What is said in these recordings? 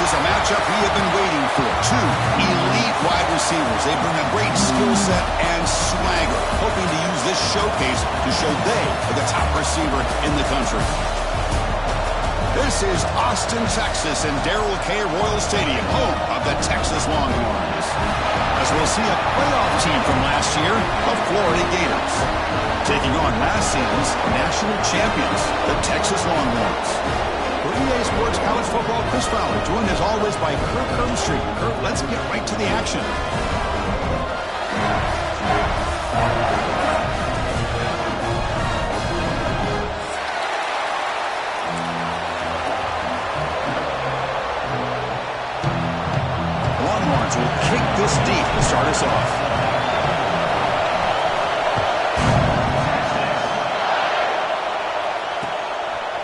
is a matchup we have been waiting for. Two elite wide receivers. They bring a great skill set and swagger, hoping to use this showcase to show they are the top receiver in the country. This is Austin, Texas, and Darrell K. Royal Stadium, home of the Texas Longhorns. As we'll see a playoff team from last year, the Florida Gators, taking on last season's national champions, the Texas Longhorns. For EA Sports College Football, Chris Fowler, joined as always by Kurt Herbstreit. Kurt, let's get right to the action. Longhorns will kick this deep to start us off.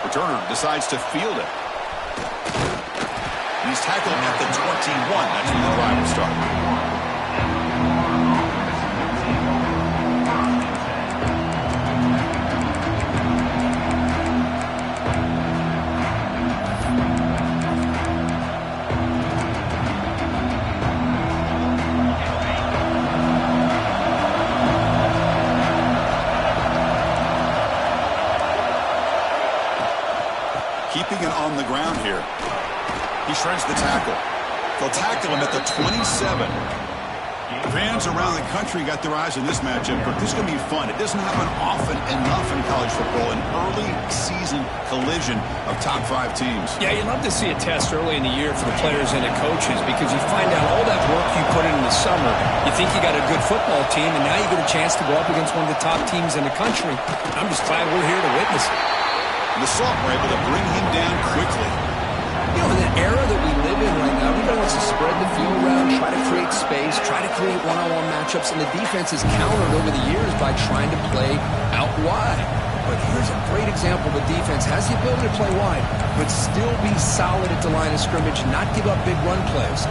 Returner decides to field it. He's tackled at the 21. That's where the drive will start. Keeping it on the ground here. He shreds the tackle. They'll tackle him at the 27. Fans around the country got their eyes on this matchup, but this is going to be fun. It doesn't happen often enough in college football, an early season collision of top 5 teams. Yeah, you'd love to see a test early in the year for the players and the coaches, because you find out all that work you put in the summer. You think you got a good football team, and now you get a chance to go up against one of the top teams in the country. I'm just glad we're here to witness it. The Salt were able to bring him down quickly. You know, in the era that we live in right now, everybody wants to spread the field around, try to create space, try to create one-on-one matchups, and the defense has countered over the years by trying to play out wide. But here's a great example. The defense has the ability to play wide, but still be solid at the line of scrimmage, not give up big run plays.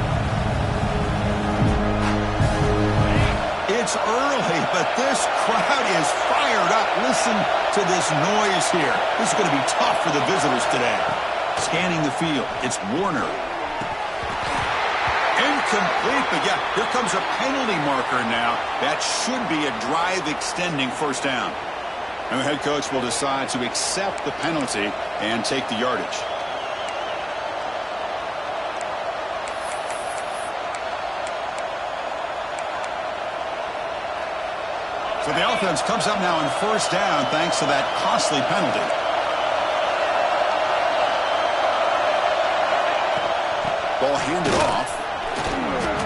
It's early, but this crowd is fired up. Listen to this noise here. This is going to be tough for the visitors today. Scanning the field, it's Warner. Incomplete, but yeah, here comes a penalty marker now. That should be a drive-extending first down. And the head coach will decide to accept the penalty and take the yardage. So the offense comes up now on first down thanks to that costly penalty. Ball handed off.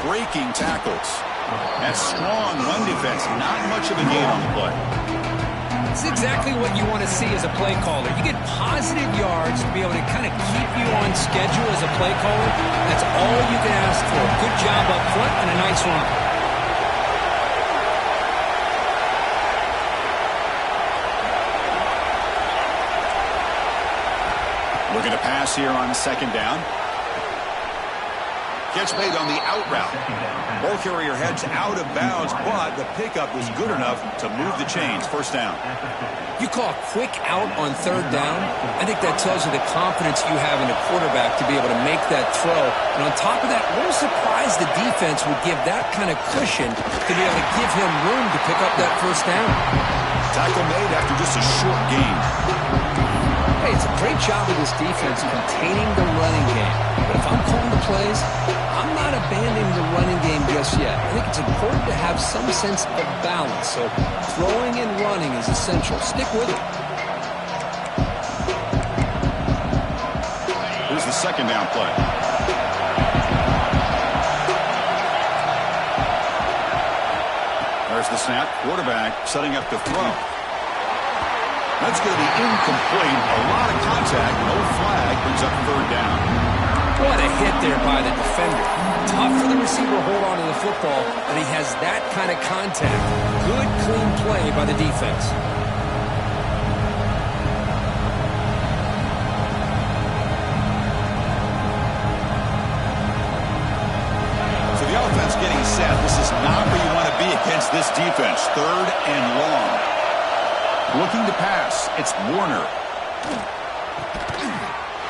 Breaking tackles. That strong run defense. Not much of a gain on the play. It's exactly what you want to see as a play caller. You get positive yards to be able to kind of keep you on schedule as a play caller. That's all you can ask for. Good job up front and a nice run. Looking to pass here on second down. Catch made on the out route. Ball carrier heads out of bounds, but the pickup was good enough to move the chains. First down. You call a quick out on third down. I think that tells you the confidence you have in a quarterback to be able to make that throw. And on top of that, a little surprised the defense would give that kind of cushion to be able to give him room to pick up that first down. Tackle made after just a short gain. Hey, it's a great job of this defense containing the running game. But if I'm calling the plays, I'm not abandoning the running game just yet. I think it's important to have some sense of balance. So throwing and running is essential. Stick with it. Here's the second down play. There's the snap. Quarterback setting up the throw. That's going to be incomplete. A lot of contact. No flag. Brings up third down. What a hit there by the defender. Tough for the receiver to hold on to the football, but he has that kind of contact. Good, clean play by the defense. So the offense getting set. This is not where you want to be against this defense. Third and long. Looking to pass. It's Warner.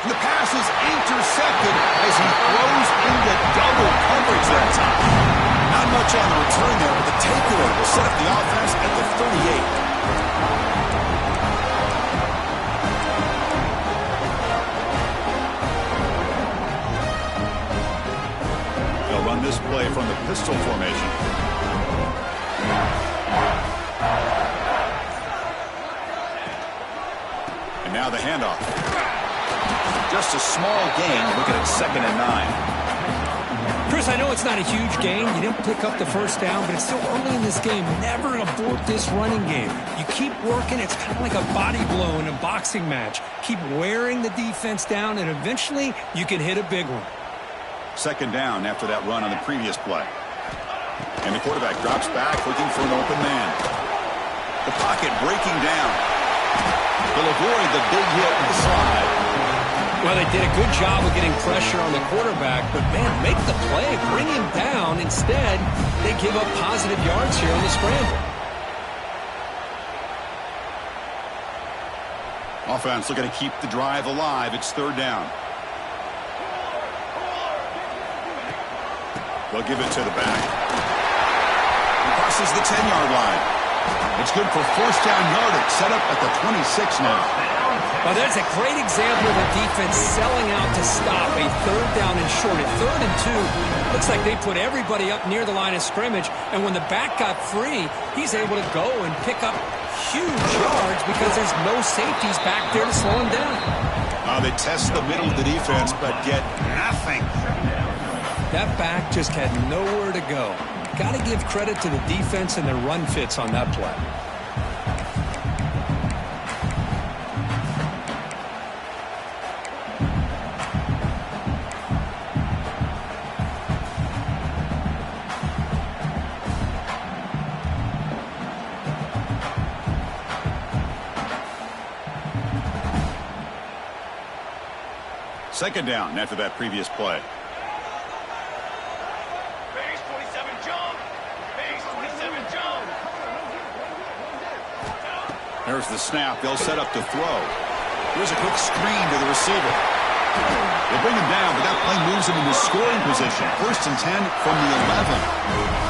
And the pass is intercepted as he throws into double coverage that time. Not much on the return there, but the takeaway will set up the offense at the 38. Run this play from the pistol formation. And now the handoff. Just a small gain, looking at 2nd and 9. Chris, I know it's not a huge gain. You didn't pick up the first down, but it's still early in this game. Never abort this running game. You keep working. It's kind of like a body blow in a boxing match. Keep wearing the defense down, and eventually you can hit a big one. 2nd down after that run on the previous play. And the quarterback drops back looking for an open man. The pocket breaking down. They'll avoid the big hit with the slide. Well, they did a good job of getting pressure on the quarterback, but, man, make the play. Bring him down. Instead, they give up positive yards here on the scramble. Offense looking to keep the drive alive. It's 3rd down. They'll give it to the back. He crosses the 10-yard line. It's good for 1st down yardage. Set up at the 26 now. Well, that's a great example of the defense selling out to stop a 3rd down and short. At 3rd and 2, looks like they put everybody up near the line of scrimmage. And when the back got free, he's able to go and pick up huge yards because there's no safeties back there to slow him down. They test the middle of the defense, but get nothing. That back just had nowhere to go. Got to give credit to the defense and their run fits on that play. Second down after that previous play. There's the snap. They'll set up to throw. Here's a quick screen to the receiver. They bring him down, but that play moves him into scoring position. 1st and 10 from the 11.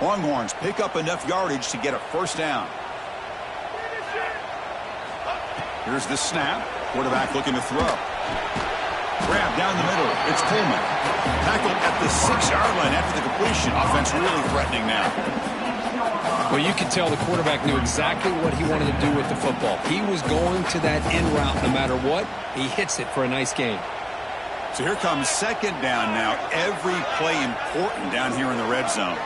Longhorns pick up enough yardage to get a 1st down. Here's the snap. Quarterback looking to throw. Grab down the middle. It's Pullman. Tackled at the 6-yard line after the completion. Offense really threatening now. Well, you could tell the quarterback knew exactly what he wanted to do with the football. He was going to that in route no matter what. He hits it for a nice gain. So here comes 2nd down now. Every play important down here in the red zone.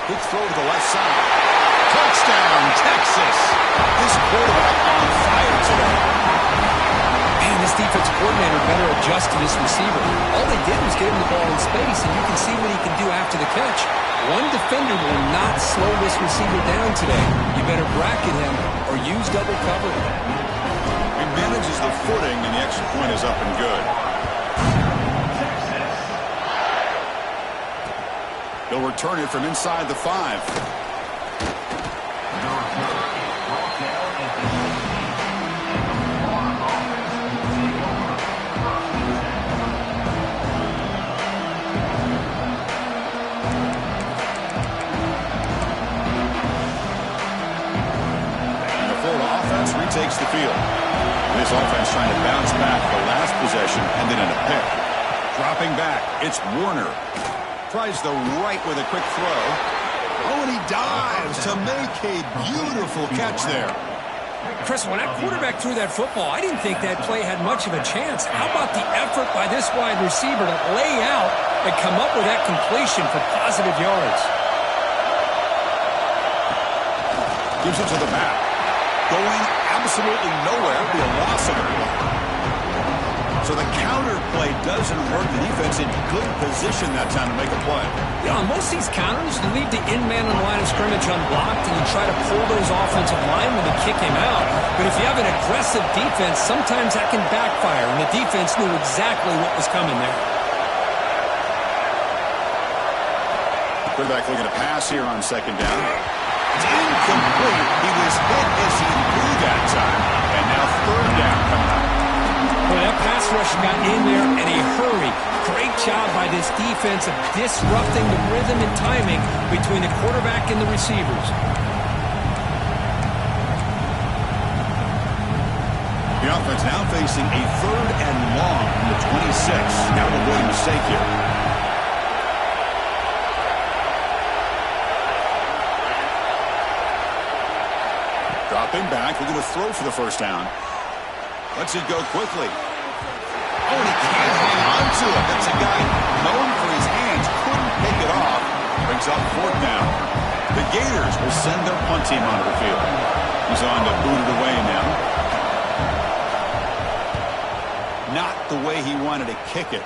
Quick throw to the left side. Touchdown, Texas. This quarterback on fire today. Man, this defense coordinator better adjust to this receiver. All they did was get him the ball in space, and you can see what he can do after the catch. One defender will not slow this receiver down today. You better bracket him or use double cover. He manages the footing, and the extra point is up and good. They'll return it from inside the 5. Takes the field. This offense trying to bounce back the last possession, and then in a pick. Dropping back, it's Warner. Tries the right with a quick throw. Oh, and he dives to make a beautiful catch there. Chris, when that quarterback threw that football, I didn't think that play had much of a chance. How about the effort by this wide receiver to lay out and come up with that completion for positive yards? Gives it to the back. Going absolutely nowhere. It'll be a loss of it. So the counter play doesn't work. The defense in good position that time to make a play. Yeah, on most of these counters, you leave the in-man on the line of scrimmage unblocked, and you try to pull those offensive linemen to kick him out. But if you have an aggressive defense, sometimes that can backfire, and the defense knew exactly what was coming there. Quarterback looking to pass here on second down. It's incomplete. He was hit as he threw that time, and now third down coming up. Well, that pass rush got in there in a hurry. Great job by this defense of disrupting the rhythm and timing between the quarterback and the receivers. The offense now facing a third and long from the 26. Now to avoid a mistake here. Dropping back, looking to throw for the first down. Lets it go quickly. Oh, and he can't hang on to it. That's a guy known for his hands. Couldn't pick it off. Brings up fourth down. The Gators will send their punt team onto the field. He's on to boot it away now. Not the way he wanted to kick it.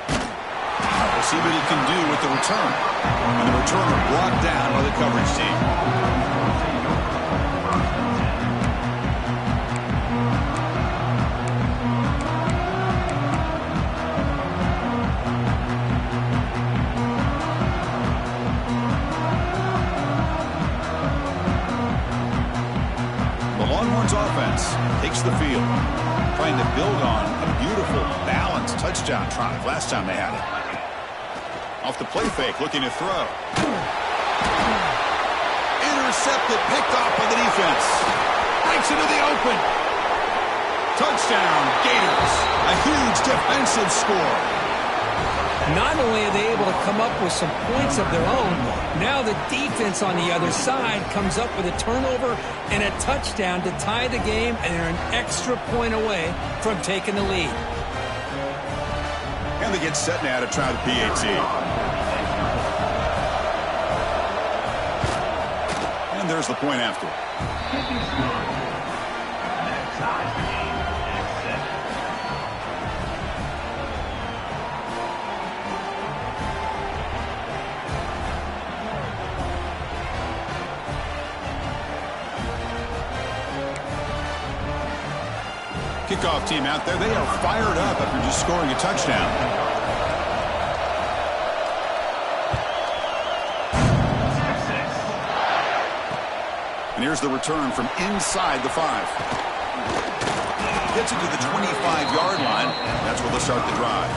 We'll see what he can do with the return. And the returner brought down by the coverage team. Longhorns offense takes the field, trying to build on a beautiful, balanced touchdown drive last time they had it. Off the play fake, looking to throw. Intercepted, picked off by the defense. Breaks into the open. Touchdown, Gators. A huge defensive score. Not only are they able to come up with some points of their own, now the defense on the other side comes up with a turnover and a touchdown to tie the game, and they're an extra point away from taking the lead. And they get set now to try the PAT. And there's the point after. Kickoff team out there. They are fired up after just scoring a touchdown. And here's the return from inside the 5. Gets it to the 25-yard line. That's where they'll start the drive.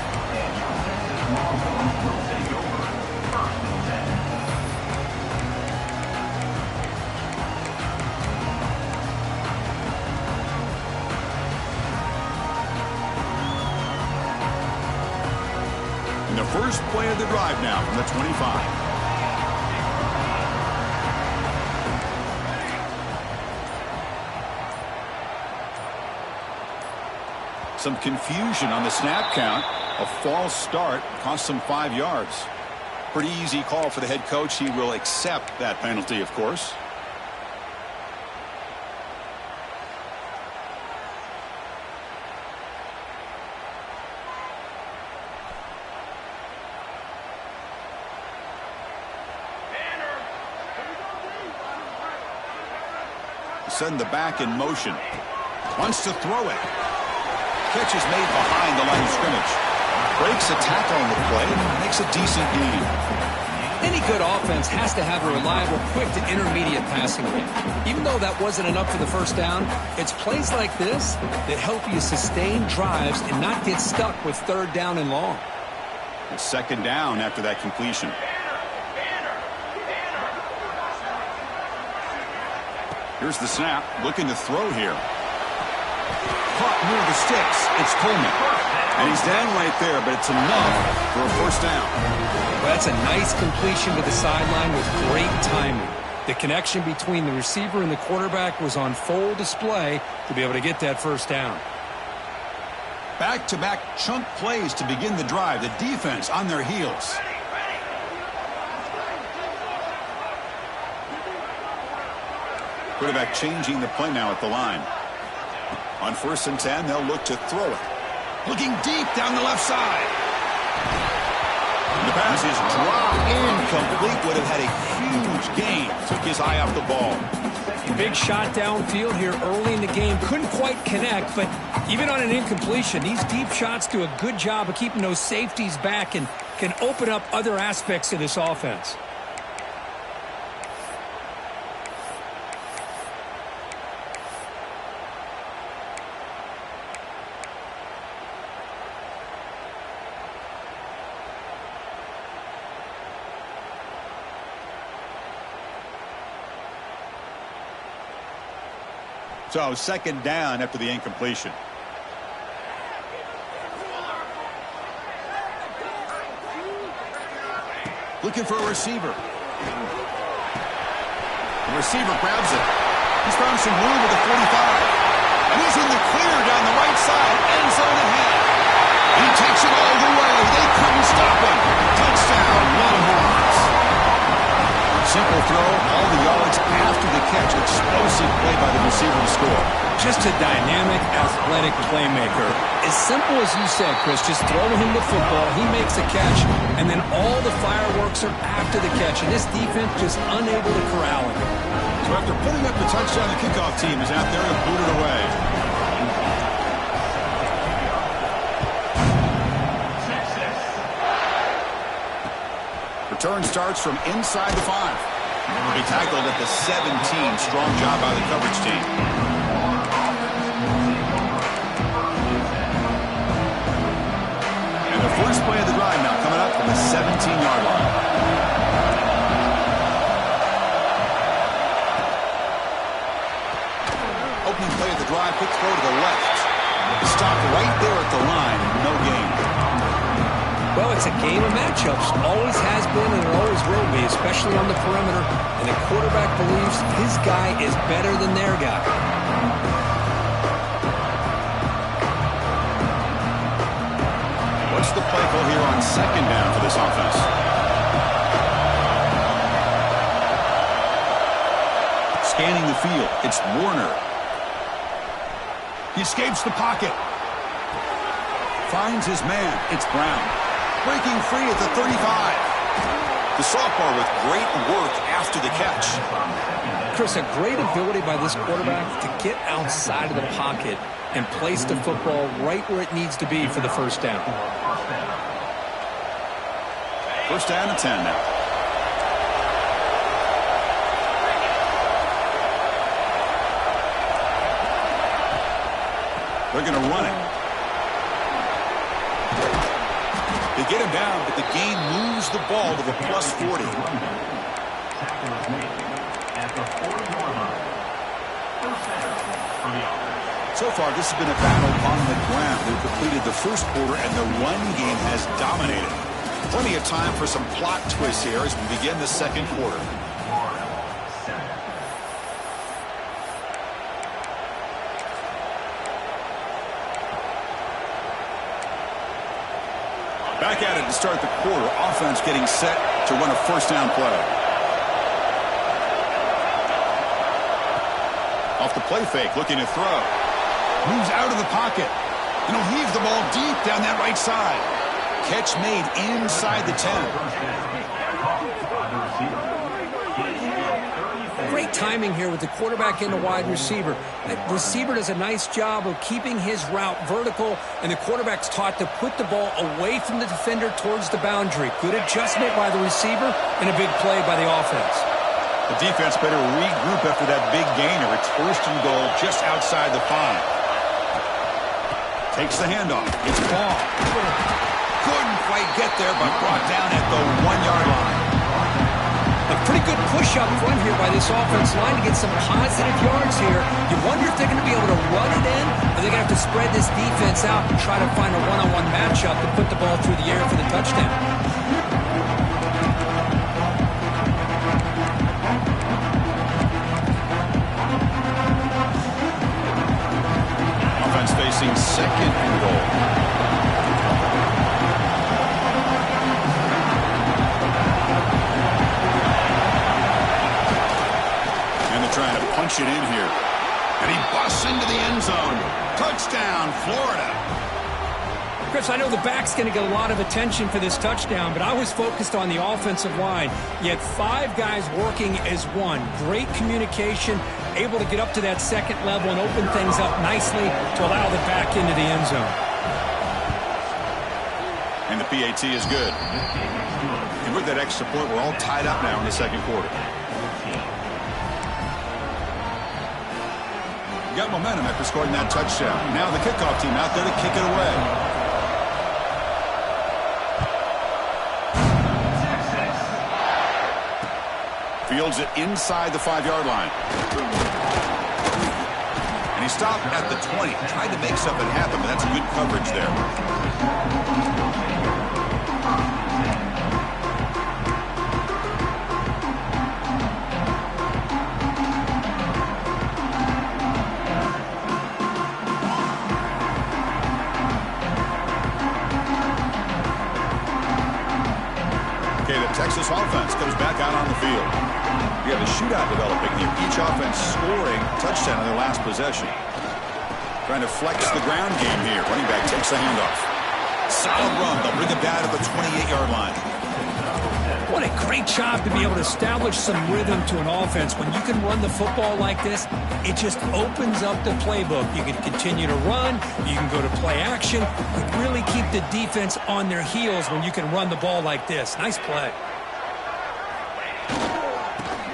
First play of the drive now from the 25. Some confusion on the snap count. A false start cost them 5 yards. Pretty easy call for the head coach. He will accept that penalty, of course. Send the back in motion. Wants to throw it. Catch is made behind the line of scrimmage. Breaks a tackle on the play. Makes a decent gain. Any good offense has to have a reliable, quick to intermediate passing game. Even though that wasn't enough for the first down, it's plays like this that help you sustain drives and not get stuck with third down and long. And second down after that completion. Here's the snap, looking to throw here. Caught near the sticks. It's Coleman. And he's down right there, but it's enough for a first down. Well, that's a nice completion to the sideline with great timing. The connection between the receiver and the quarterback was on full display to be able to get that first down. Back-to-back chunk plays to begin the drive. The defense on their heels. Quarterback changing the play now at the line. On 1st and 10, they'll look to throw it. Looking deep down the left side. And the pass is dropped incomplete. Would have had a huge gain. Took his eye off the ball. Big shot downfield here early in the game. Couldn't quite connect, but even on an incompletion, these deep shots do a good job of keeping those safeties back and can open up other aspects of this offense. So, second down after the incompletion. Looking for a receiver. The receiver grabs it. He's found some room with the 45. And he's in the clear down the right side. End zone ahead. He takes it all the way. They couldn't stop him. Touchdown, Longhorns. Simple throw, all the yards after the catch. Explosive play by the receiver to score. Just a dynamic, athletic playmaker. As simple as you said, Chris, just throwing him the football, he makes a catch, and then all the fireworks are after the catch, and this defense just unable to corral him. So after putting up the touchdown, the kickoff team is out there to boot it away. Return starts from inside the 5. Will be tackled at the 17. Strong job by the coverage team. And the first play of the drive now coming up from the 17-yard line. Opening play of the drive, quick throw to the left. Stopped right there at the line, no gain. Well, it's a game of matchups. Always has been and it always will be, especially on the perimeter. And the quarterback believes his guy is better than their guy. What's the play call here on second down for this offense? Scanning the field, it's Warner. He escapes the pocket. Finds his man, it's Brown. Breaking free at the 35. The sophomore with great work after the catch. Chris, a great ability by this quarterback to get outside of the pocket and place the football right where it needs to be for the first down. First down and 10 now. They're going to run it. They get him down, but the gain moves the ball to the plus 40. So far, this has been a battle on the ground. They've completed the first quarter, and the run game has dominated. Plenty of time for some plot twists here as we begin the second quarter. Back at it to start the quarter. Offense getting set to run a first down play. Off the play fake, looking to throw. Moves out of the pocket. And he'll heave the ball deep down that right side. Catch made inside the 10. Great timing here with the quarterback and the wide receiver. The receiver does a nice job of keeping his route vertical, and the quarterback's taught to put the ball away from the defender towards the boundary. Good adjustment by the receiver and a big play by the offense. The defense better regroup after that big gainer. It's first and goal just outside the 5. Takes the handoff. It's Ball. Couldn't quite get there, but brought down at the 1-yard line. A pretty good push up front here by this offense line to get some positive yards here. You wonder if they're going to be able to run it in, or they're going to have to spread this defense out and try to find a one-on-one matchup to put the ball through the air for the touchdown. Offense facing second and goal. Trying to punch it in here. And he busts into the end zone. Touchdown, Florida. Chris, I know the back's going to get a lot of attention for this touchdown, but I was focused on the offensive line. You had 5 guys working as one. Great communication, able to get up to that second level and open things up nicely to allow the back into the end zone. And the PAT is good. And with that extra point, we're all tied up now in the second quarter. Got momentum after scoring that touchdown. Now the kickoff team out there to kick it away. Fields it inside the 5-yard line. And he stopped at the 20. Tried to make something happen, but that's good coverage there. Texas offense comes back out on the field. You have a shootout developing here. Each offense scoring a touchdown on their last possession. Trying to flex the ground game here. Running back takes the handoff. Solid run. They'll bring it down to the 28-yard line. What a great job to be able to establish some rhythm to an offense. When you can run the football like this, it just opens up the playbook. You can continue to run. You can go to play action. But really keep the defense on their heels when you can run the ball like this. Nice play.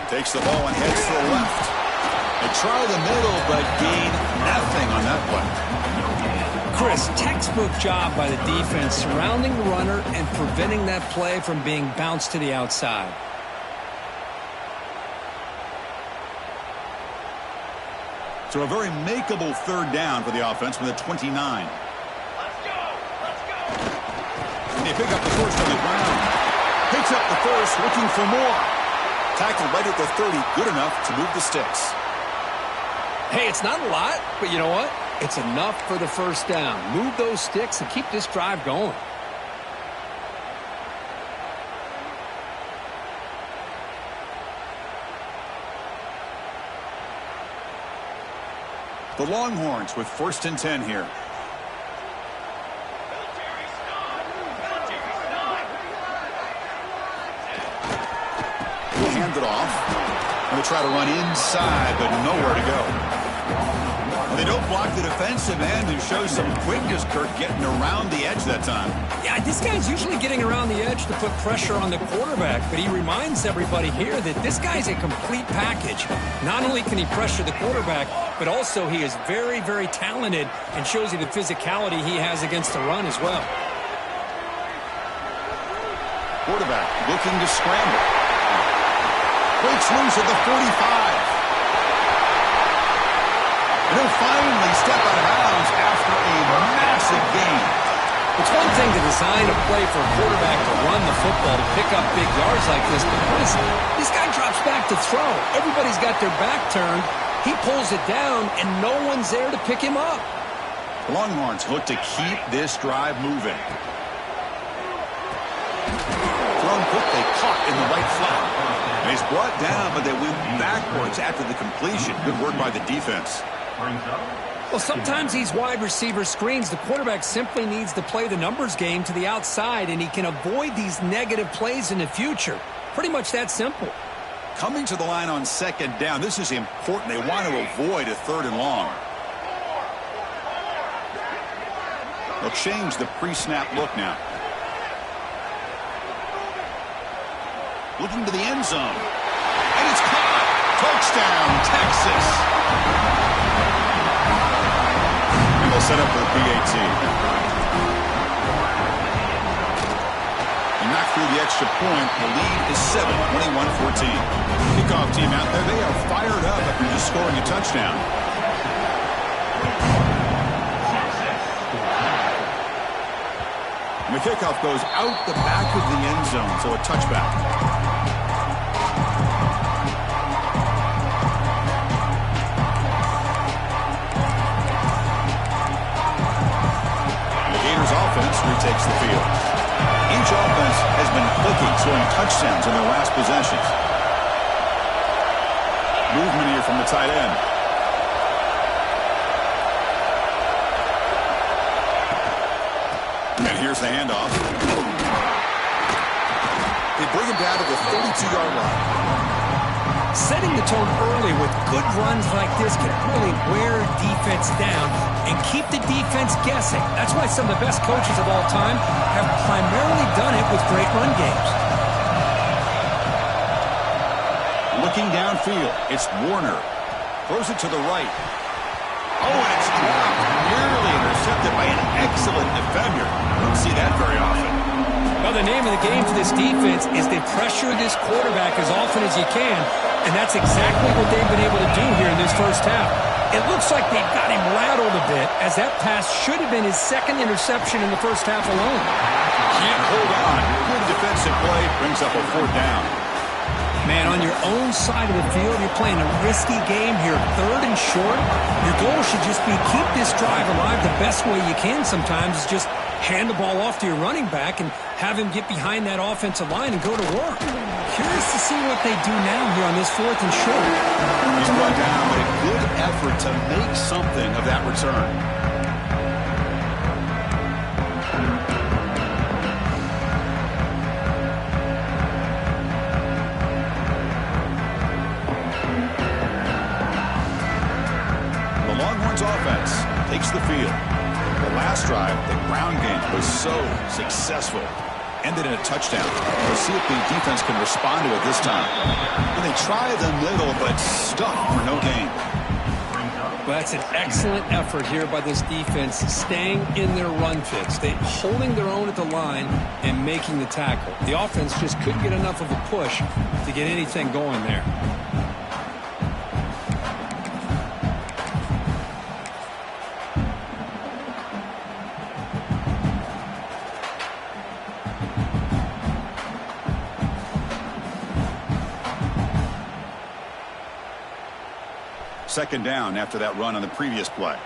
Takes the ball and heads to the left. They try the middle, but gain nothing on that play. Chris, textbook job by the defense surrounding the runner and preventing that play from being bounced to the outside. So a very makeable third down for the offense from the 29. Let's go! Let's go! And they pick up the first on the ground. Picks up the first, looking for more. Tackled right at the 30, good enough to move the sticks. Hey, it's not a lot, but you know what? It's enough for the first down. Move those sticks and keep this drive going. The Longhorns with 1st and 10 here. We'll hand it off. And they try to run inside, but nowhere to go. They don't block the defensive end, who shows some quickness, Kirk, getting around the edge that time. Yeah, this guy's usually getting around the edge to put pressure on the quarterback, but he reminds everybody here that this guy's a complete package. Not only can he pressure the quarterback, but also he is very, very talented and shows you the physicality he has against the run as well. Quarterback looking to scramble. Breaks loose at the 45. And he'll finally step out of bounds after a massive gain. It's one thing to design a play for a quarterback to run the football, to pick up big yards like this, but listen, this guy drops back to throw. Everybody's got their back turned. He pulls it down, and no one's there to pick him up. The Longhorns look to keep this drive moving. Thrown quickly, caught in the right flat. And he's brought down, but they went backwards after the completion. Good work by the defense. Well, sometimes these wide receiver screens, the quarterback simply needs to play the numbers game to the outside, and he can avoid these negative plays in the future. Pretty much that simple. Coming to the line on 2nd down, this is important. They want to avoid a 3rd and long. They'll change the pre-snap look now. Looking to the end zone. And it's caught. Touchdown, Texas. And they'll set up for the PAT. And knock through the extra point. The lead is 7, 21-14. Kickoff team out there. They are fired up after just scoring a touchdown. And the kickoff goes out the back of the end zone, so a touchback. Retakes the field. Each offense has been clicking, scoring touchdowns in their last possessions. Movement here from the tight end. Here's the handoff. They bring him down to the 32-yard line. Setting the tone early with good runs like this can really wear defense down and keep the defense guessing. That's why some of the best coaches of all time have primarily done it with great run games. Looking downfield, it's Warner. Throws it to the right. Oh, and it's dropped. Nearly intercepted by an excellent defender. Don't see that very often. Well, the name of the game for this defense is to pressure this quarterback as often as you can, and that's exactly what they've been able to do here in this first half. It looks like they've got him rattled a bit, as that pass should have been his second interception in the first half alone. Can't hold on. Good defensive play brings up a 4th down. Man, on your own side of the field, you're playing a risky game here, 3rd and short. Your goal should just be keep this drive alive the best way you can sometimes is just hand the ball off to your running back and have him get behind that offensive line and go to work. Curious to see what they do now here on this 4th and short. He's brought down, but a good effort to make something of that return. Longhorns offense takes the field. The last drive, the ground game was so successful. Ended in a touchdown. We'll see if the defense can respond to it this time. And they try the middle, but stuck for no gain. Well, that's an excellent effort here by this defense, staying in their run fits. They holding their own at the line and making the tackle. The offense just couldn't get enough of a push to get anything going there. Second down after that run on the previous play.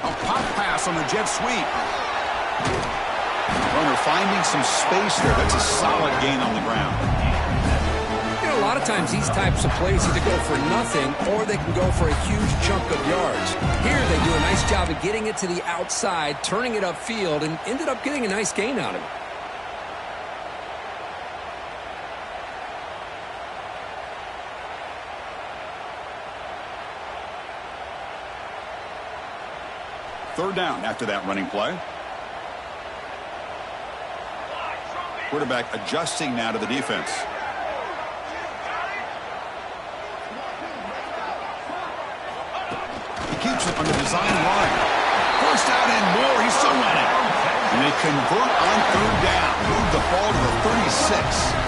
A pop pass on the jet sweep. Runner finding some space there. That's a solid gain on the ground. You know, a lot of times these types of plays either go for nothing or they can go for a huge chunk of yards. Here they do a nice job of getting it to the outside, turning it upfield, and ended up getting a nice gain out of it. Third down after that running play. Quarterback adjusting now to the defense. He keeps it on the design line. First down and more. He's still running. And they convert on 3rd down. Move the ball to the 36.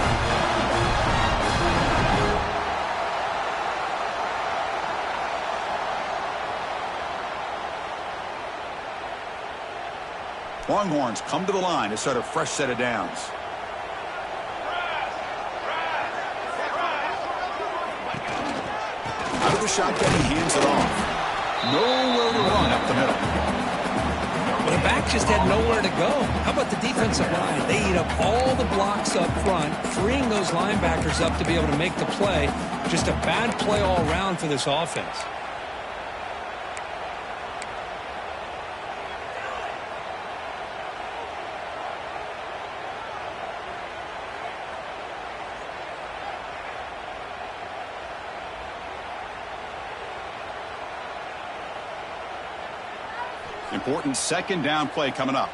Longhorns come to the line to start a fresh set of downs. Out of the shotgun, he hands it off. Nowhere to run up the middle. Well, the back just had nowhere to go. How about the defensive line? They eat up all the blocks up front, freeing those linebackers up to be able to make the play. Just a bad play all around for this offense. Important second down play coming up.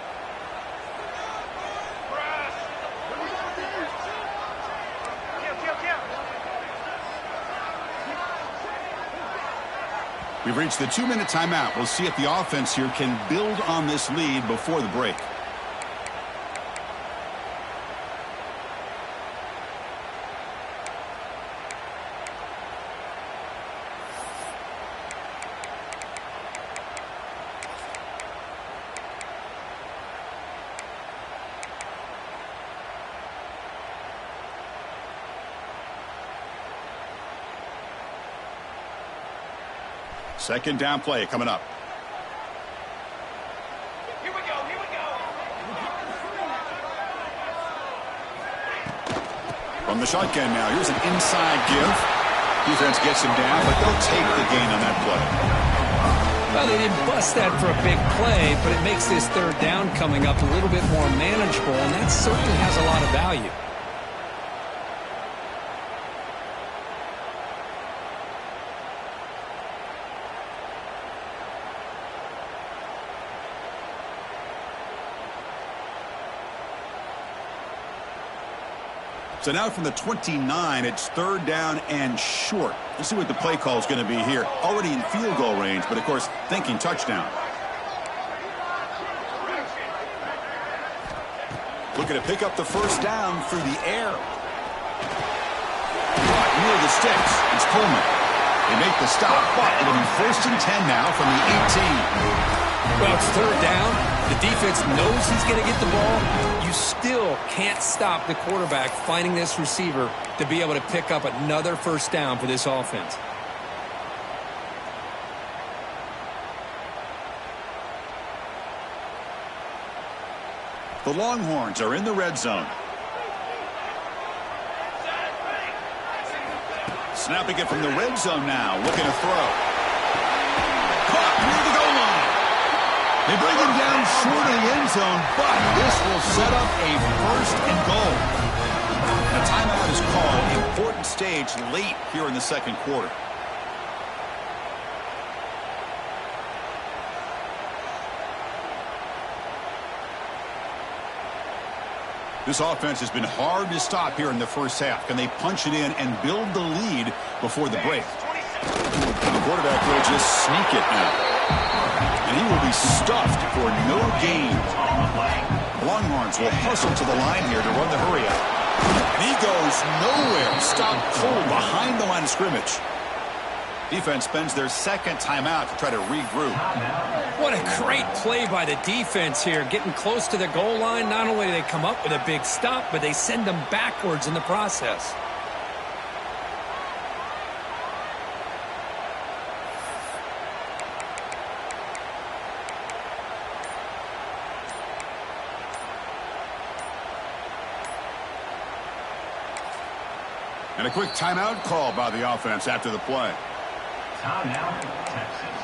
We've reached the 2-minute timeout. We'll see if the offense here can build on this lead before the break. Second down play coming up. Here we go, here we go. From the shotgun now, here's an inside give. Defense gets him down, but they'll take the gain on that play. Well, they didn't bust that for a big play, but it makes this third down coming up a little bit more manageable, and that certainly has a lot of value. So now from the 29, it's third down and short. Let's see what the play call is going to be here. Already in field goal range, but of course thinking touchdown. Looking to pick up the first down through the air. Caught near the sticks. It's Coleman. They make the stop, but it'll be first and 10 now from the 18. Well, it's third down. The defense knows he's going to get the ball. You still can't stop the quarterback finding this receiver to be able to pick up another first down for this offense. The Longhorns are in the red zone. Snapping it from the red zone now, looking to throw. Caught near the goal line. They bring him down short of the end zone, but this will set up a first and goal. A timeout is called. Important stage late here in the second quarter. This offense has been hard to stop here in the first half. Can they punch it in and build the lead before the break? The quarterback will just sneak it now. And he will be stuffed for no gain. Longhorns will hustle to the line here to run the hurry out. And he goes nowhere. Stopped cold behind the line of scrimmage. Defense spends their second timeout to try to regroup. What a great play by the defense here. Getting close to the goal line, not only do they come up with a big stop, but they send them backwards in the process. And a quick timeout call by the offense after the play. Timeout, Texas.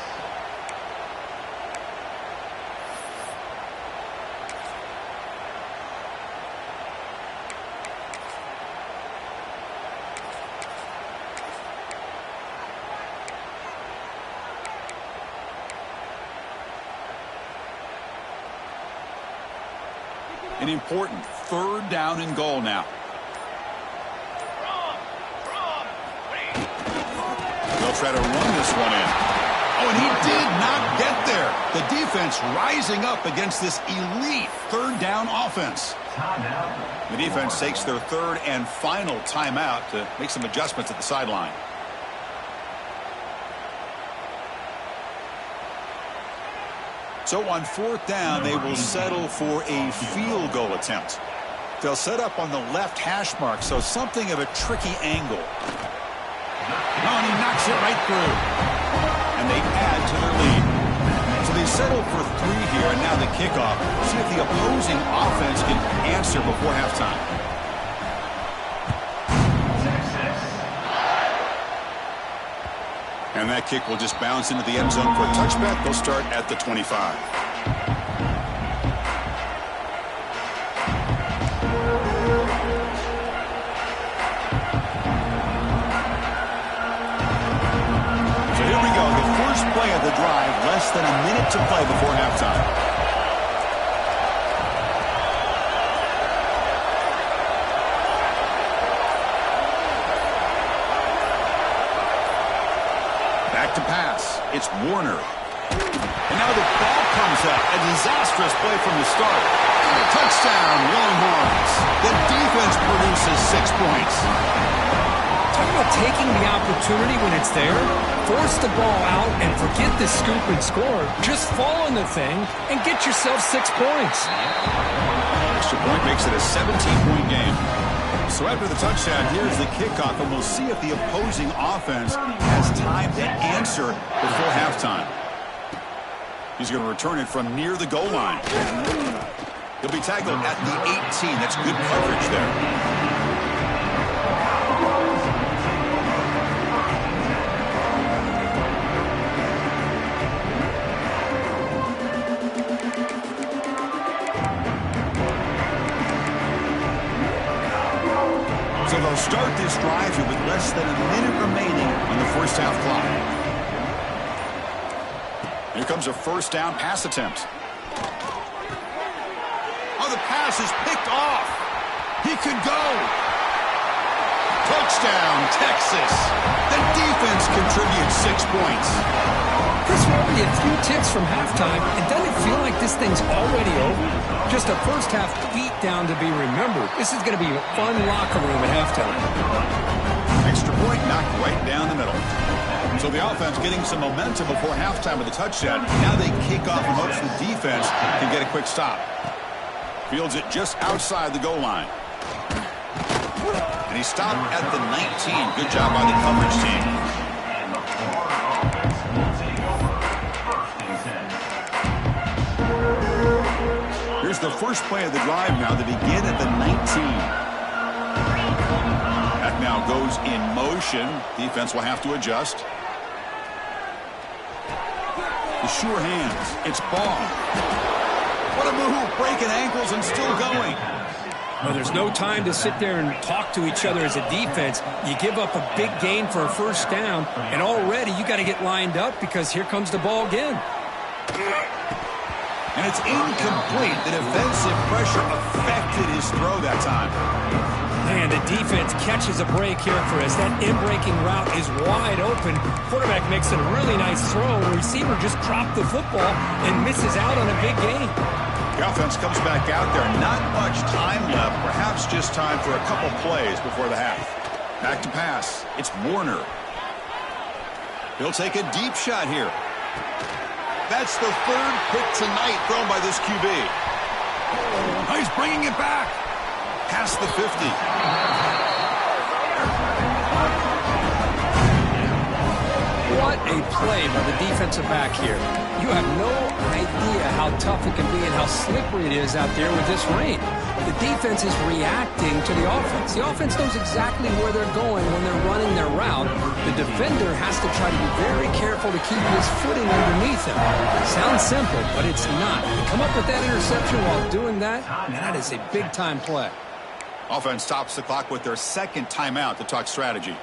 An important third down and goal now. They'll try to run this one in. Oh, and he did not get there. The defense rising up against this elite third down offense. The defense takes their third and final timeout to make some adjustments at the sideline. So on fourth down, they will settle for a field goal attempt. They'll set up on the left hash mark, so something of a tricky angle. Oh, and he knocks it right through. And they add to their lead. So they settle for 3 here, and now the kickoff. See if the opposing offense can answer before halftime. And that kick will just bounce into the end zone for a touchback. They'll start at the 25. Play of the drive, less than a minute to play before halftime. Back to pass. It's Warner. And now the ball comes up. A disastrous play from the start. And a touchdown, Longhorns. The defense produces 6 points. Talk about taking the opportunity when it's there. Force the ball out and forget the scoop and score. Just fall on the thing and get yourself 6 points. Extra point makes it a 17-point game. So after the touchdown, here's the kickoff, and we'll see if the opposing offense has time to answer before halftime. He's going to return it from near the goal line. He'll be tackled at the 18. That's good coverage there. So they'll start this drive here with less than a minute remaining on the first half clock. Here comes a first down pass attempt. Oh, the pass is picked off. He could go. Touchdown, Texas. The defense contributes 6 points. Chris, we're only a few ticks from halftime, and doesn't it feel like this thing's already over? Just a first half beat down to be remembered. This is going to be a fun locker room at halftime. Extra point knocked right down the middle. So the offense getting some momentum before halftime with a touchdown. Now they kick off in hopes the defense can get a quick stop. Fields it just outside the goal line. And he stopped at the 19. Good job by the coverage team. Here's the first play of the drive now. They begin at the 19. That now goes in motion. Defense will have to adjust. The sure hands. It's Ball. What a move. Breaking ankles and still going. Well, there's no time to sit there and talk to each other as a defense. You give up a big gain for a first down, and already you got to get lined up because here comes the ball again. And it's incomplete. The defensive pressure affected his throw that time. Man, the defense catches a break here for us. That in-breaking route is wide open. Quarterback makes a really nice throw. The receiver just dropped the football and misses out on a big gain. The offense comes back out there. Not much time left. Perhaps just time for a couple plays before the half. Back to pass. It's Warner. He'll take a deep shot here. That's the third pick tonight thrown by this QB. Oh, he's bringing it back. Past the 50. What a play by the defensive back here. You have no idea how tough it can be and how slippery it is out there with this rain. The defense is reacting to the offense. The offense knows exactly where they're going when they're running their route. The defender has to try to be very careful to keep his footing underneath him. Sounds simple, but it's not. To come up with that interception while doing that, that is a big-time play. Offense stops the clock with their second timeout to talk strategy.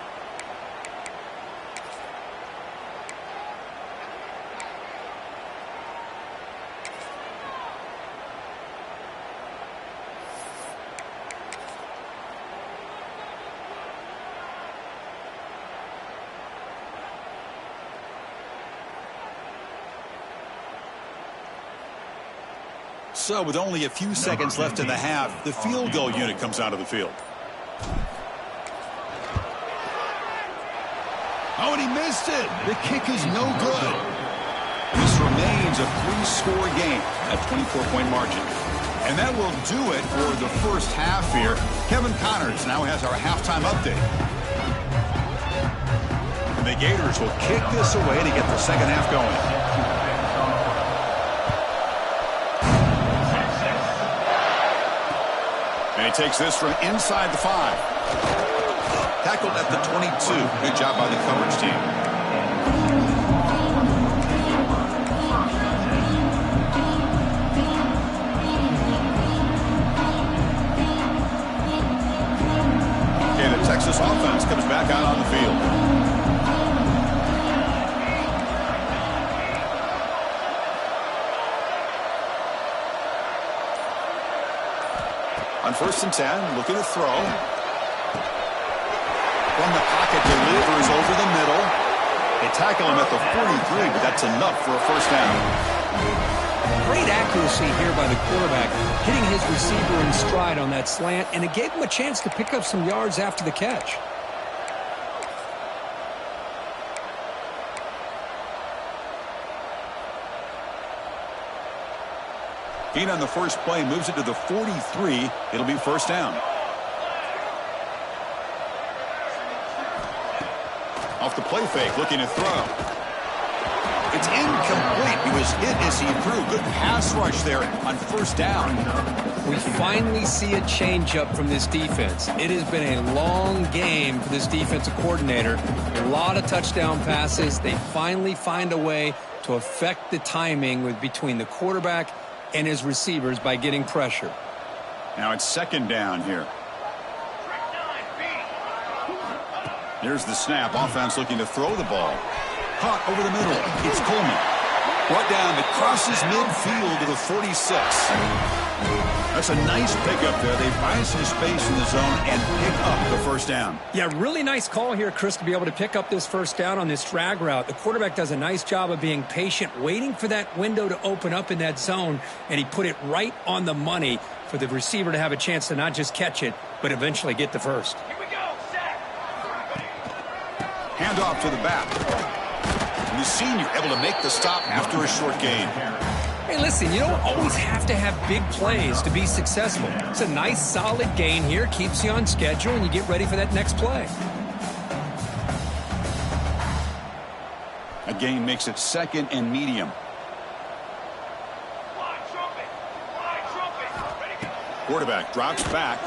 So with only a few seconds left in the half, the field goal unit comes out of the field. Oh, and he missed it. The kick is no good. This remains a 3-score game at 24-point margin. And that will do it for the first half here. Kevin Connors now has our halftime update. And the Gators will kick this away to get the second half going. And he takes this from inside the 5. Tackled at the 22. Good job by the coverage team. Okay, the Texas offense comes back out on the field. On 1st and 10, looking to throw. From the pocket, delivers over the middle. They tackle him at the 43, but that's enough for a first down. Great accuracy here by the quarterback, hitting his receiver in stride on that slant, and it gave him a chance to pick up some yards after the catch. Gain on the first play moves it to the 43. It'll be first down. Off the play fake, looking to throw. It's incomplete. He was hit as he threw. Good pass rush there on first down. We finally see a changeup from this defense. It has been a long game for this defensive coordinator. A lot of touchdown passes. They finally find a way to affect the timing between the quarterback and his receivers by getting pressure. Now it's second down here. Here's the snap. Offense looking to throw the ball. Caught over the middle. It's Coleman. Brought down. It crosses midfield to the 46. That's a nice pickup there. They find some space in the zone and pick up the first down. Yeah, really nice call here, Chris, to be able to pick up this first down on this drag route. The quarterback does a nice job of being patient, waiting for that window to open up in that zone, and he put it right on the money for the receiver to have a chance to not just catch it, but eventually get the first. Here we go, set. Handoff to the back. And the senior able to make the stop after a short gain. Hey, listen, you don't always have to have big plays to be successful. It's a nice, solid gain here, keeps you on schedule, and you get ready for that next play. A gain makes it 2nd and medium. Fly trumpet. Ready to go. Quarterback drops back.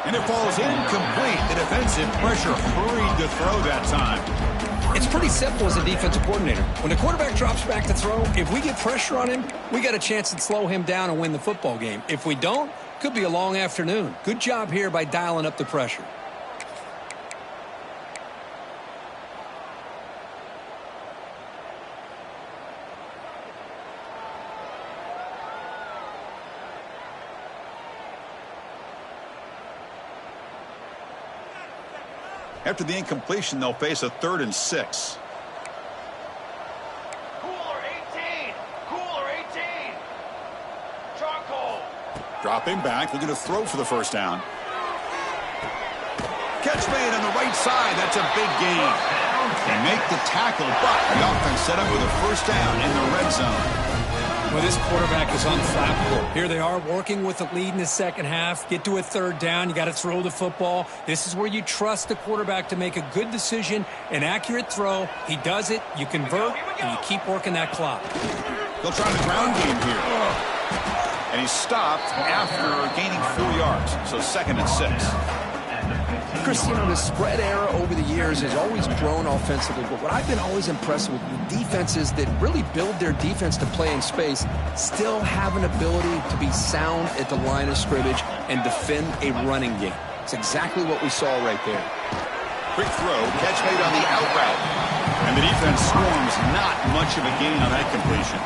And it falls incomplete. The defensive pressure hurried to throw that time. It's pretty simple as a defensive coordinator. When the quarterback drops back to throw, if we get pressure on him, we got a chance to slow him down and win the football game. If we don't, could be a long afternoon. Good job here by dialing up the pressure. After the incompletion, they'll face a 3rd and 6. Cooler 18. Cooler 18. Charcoal. Dropping back, looking to throw for the first down. Catch made on the right side. That's a big gain. They make the tackle, but the offense set up with a first down in the red zone. Well, this quarterback is unflappable. Here they are working with the lead in the second half. Get to a 3rd down. You got to throw the football. This is where you trust the quarterback to make a good decision, an accurate throw. He does it. You convert, and you keep working that clock. They'll try the ground game here. And he's stopped after gaining 4 yards. So 2nd and 6. Chris, you know, the spread era over the years has always grown offensively, but what I've been always impressed with defenses that really build their defense to play in space still have an ability to be sound at the line of scrimmage and defend a running game. It's exactly what we saw right there. Quick throw, catch made on the out route. And the defense swarms, not much of a gain on that completion.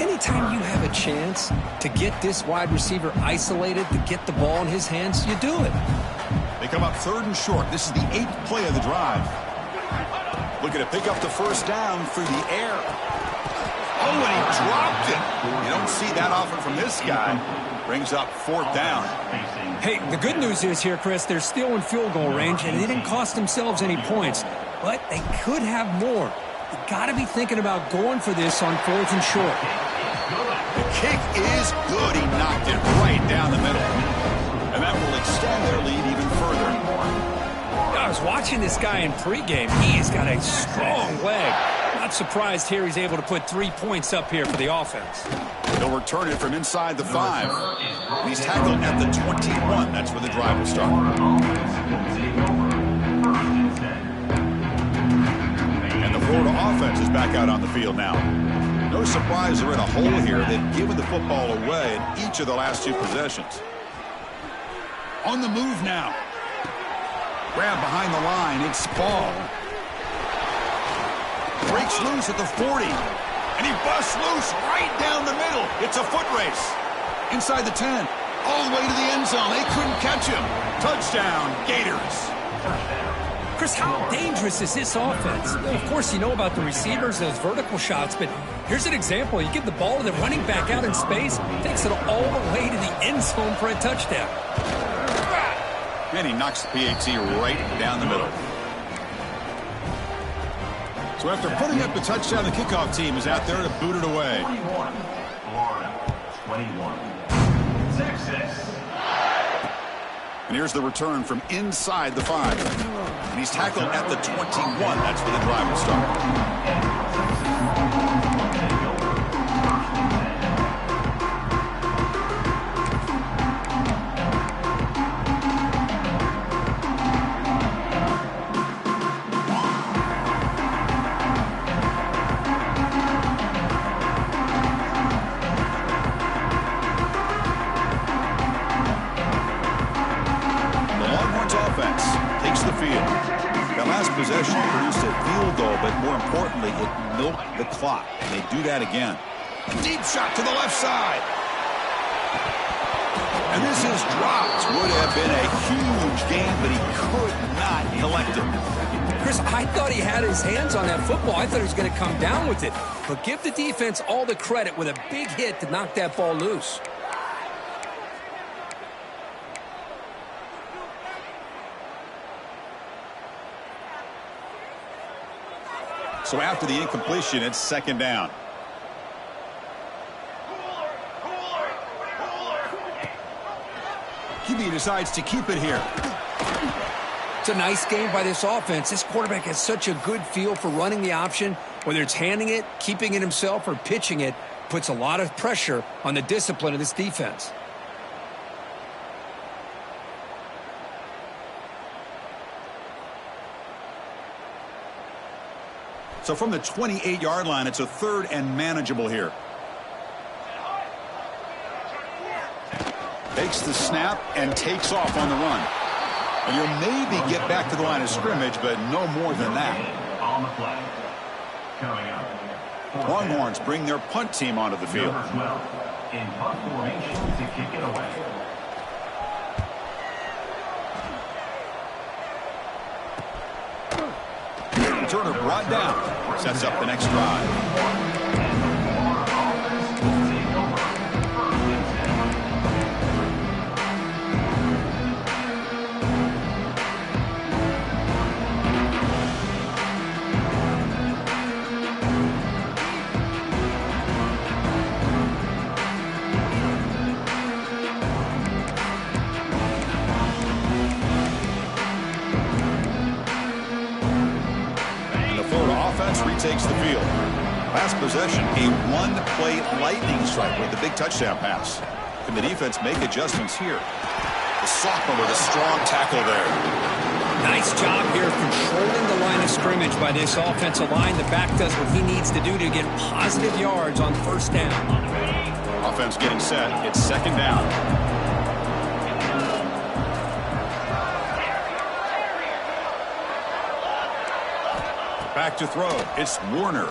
Anytime you have a chance to get this wide receiver isolated, to get the ball in his hands, you do it. They come up 3rd and short. This is the 8th play of the drive. Looking to pick up the first down through the air. Oh, and he dropped it. You don't see that often from this guy. Brings up 4th down. Hey, the good news is here, Chris, they're still in field goal range, and they didn't cost themselves any points. But they could have more. You got to be thinking about going for this on 4th and short. The kick is good. He knocked it right down the middle. And that will extend their lead even further. I was watching this guy in pregame. He's got a strong leg. Not surprised here he's able to put 3 points up here for the offense. They'll return it from inside the 5. And he's tackled at the 21. That's where the drive will start. And the Florida offense is back out on the field now. No surprise they're in a hole here. They've given the football away in each of the last 2 possessions. On the move now. Grab behind the line. It's Ball. Breaks loose at the 40. And he busts loose right down the middle. It's a foot race. Inside the 10. All the way to the end zone. They couldn't catch him. Touchdown, Gators. Chris, how dangerous is this offense? Of course, you know about the receivers, those vertical shots, but here's an example. You give the ball to the running back out in space, takes it all the way to the end zone for a touchdown. And he knocks the PAT right down the middle. So after putting up the touchdown, the kickoff team is out there to boot it away. 21. Florida. 21. Texas. And here's the return from inside the 5. And he's tackled at the 21. That's where the drive will start. The Longhorns offense takes the milk the clock. They do that again. A deep shot to the left side. And this is dropped. Would have been a huge game, but he could not collect it. Chris, I thought he had his hands on that football. I thought he was going to come down with it. But give the defense all the credit with a big hit to knock that ball loose. So after the incompletion, it's second down. QB decides to keep it here. It's a nice game by this offense. This quarterback has such a good feel for running the option. Whether it's handing it, keeping it himself, or pitching it, puts a lot of pressure on the discipline of this defense. So from the 28-yard line, it's a third and manageable here. Takes the snap and takes off on the run. And you'll maybe get back to the line of scrimmage, but no more than that. On the play. Coming up. Longhorns bring their punt team onto the field. Number 12 in punt formation to kick it away. Turner brought down. Sets up the next drive. Retakes the field. Last possession, a one-play lightning strike with the big touchdown pass. Can the defense make adjustments here? The sophomore with a strong tackle there. Nice job here controlling the line of scrimmage by this offensive line. The back does what he needs to do to get positive yards on first down. Offense getting set. It's second down. Back to throw. It's Warner.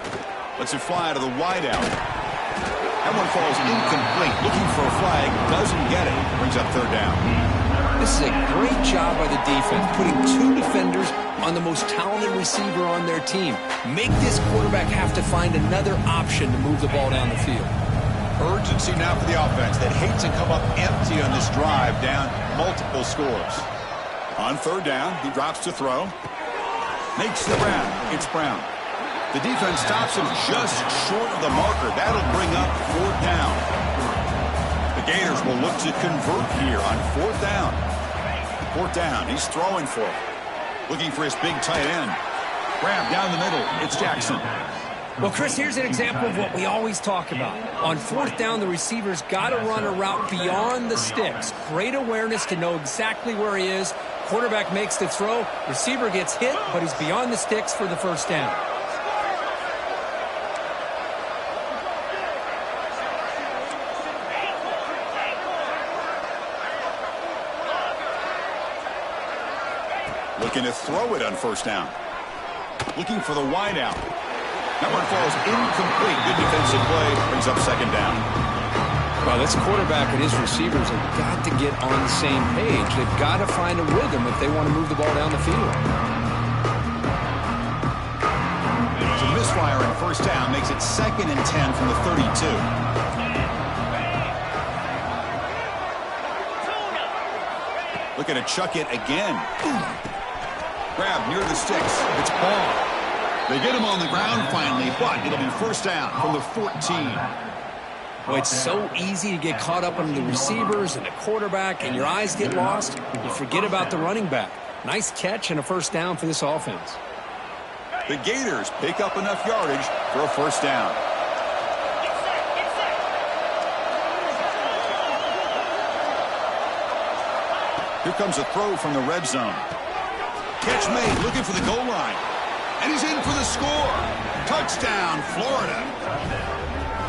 Lets it fly to the wideout. That one falls incomplete. Looking for a flag. Doesn't get it. Brings up third down. This is a great job by the defense, putting two defenders on the most talented receiver on their team. Make this quarterback have to find another option to move the ball down the field. Urgency now for the offense that hates to come up empty on this drive, down multiple scores. On third down, he drops to throw. Makes the grab. It's Brown. The defense stops him just short of the marker. That'll bring up fourth down. The Gators will look to convert here on fourth down. Fourth down. He's throwing for it. Looking for his big tight end. Grab down the middle. It's Jackson. Well, Chris, here's an example of what we always talk about. On fourth down, the receiver's got to run a route beyond the sticks. Great awareness to know exactly where he is. Quarterback makes the throw. Receiver gets hit, but he's beyond the sticks for the first down. Looking to throw it on first down. Looking for the wideout. That one falls incomplete. Good defensive play. Brings up second down. Well, this quarterback and his receivers have got to get on the same page. They've got to find a rhythm if they want to move the ball down the field. So misfire on first down makes it 2nd and 10 from the 32. Looking to chuck it again. Grab near the sticks. It's Ball. They get him on the ground finally, but it'll be first down from the 14. Well, it's so easy to get caught up on the receivers and the quarterback, and your eyes get lost. You forget about the running back. Nice catch and a first down for this offense. The Gators pick up enough yardage for a first down. Here comes a throw from the red zone. Catch made, looking for the goal line. And he's in for the score. Touchdown, Florida.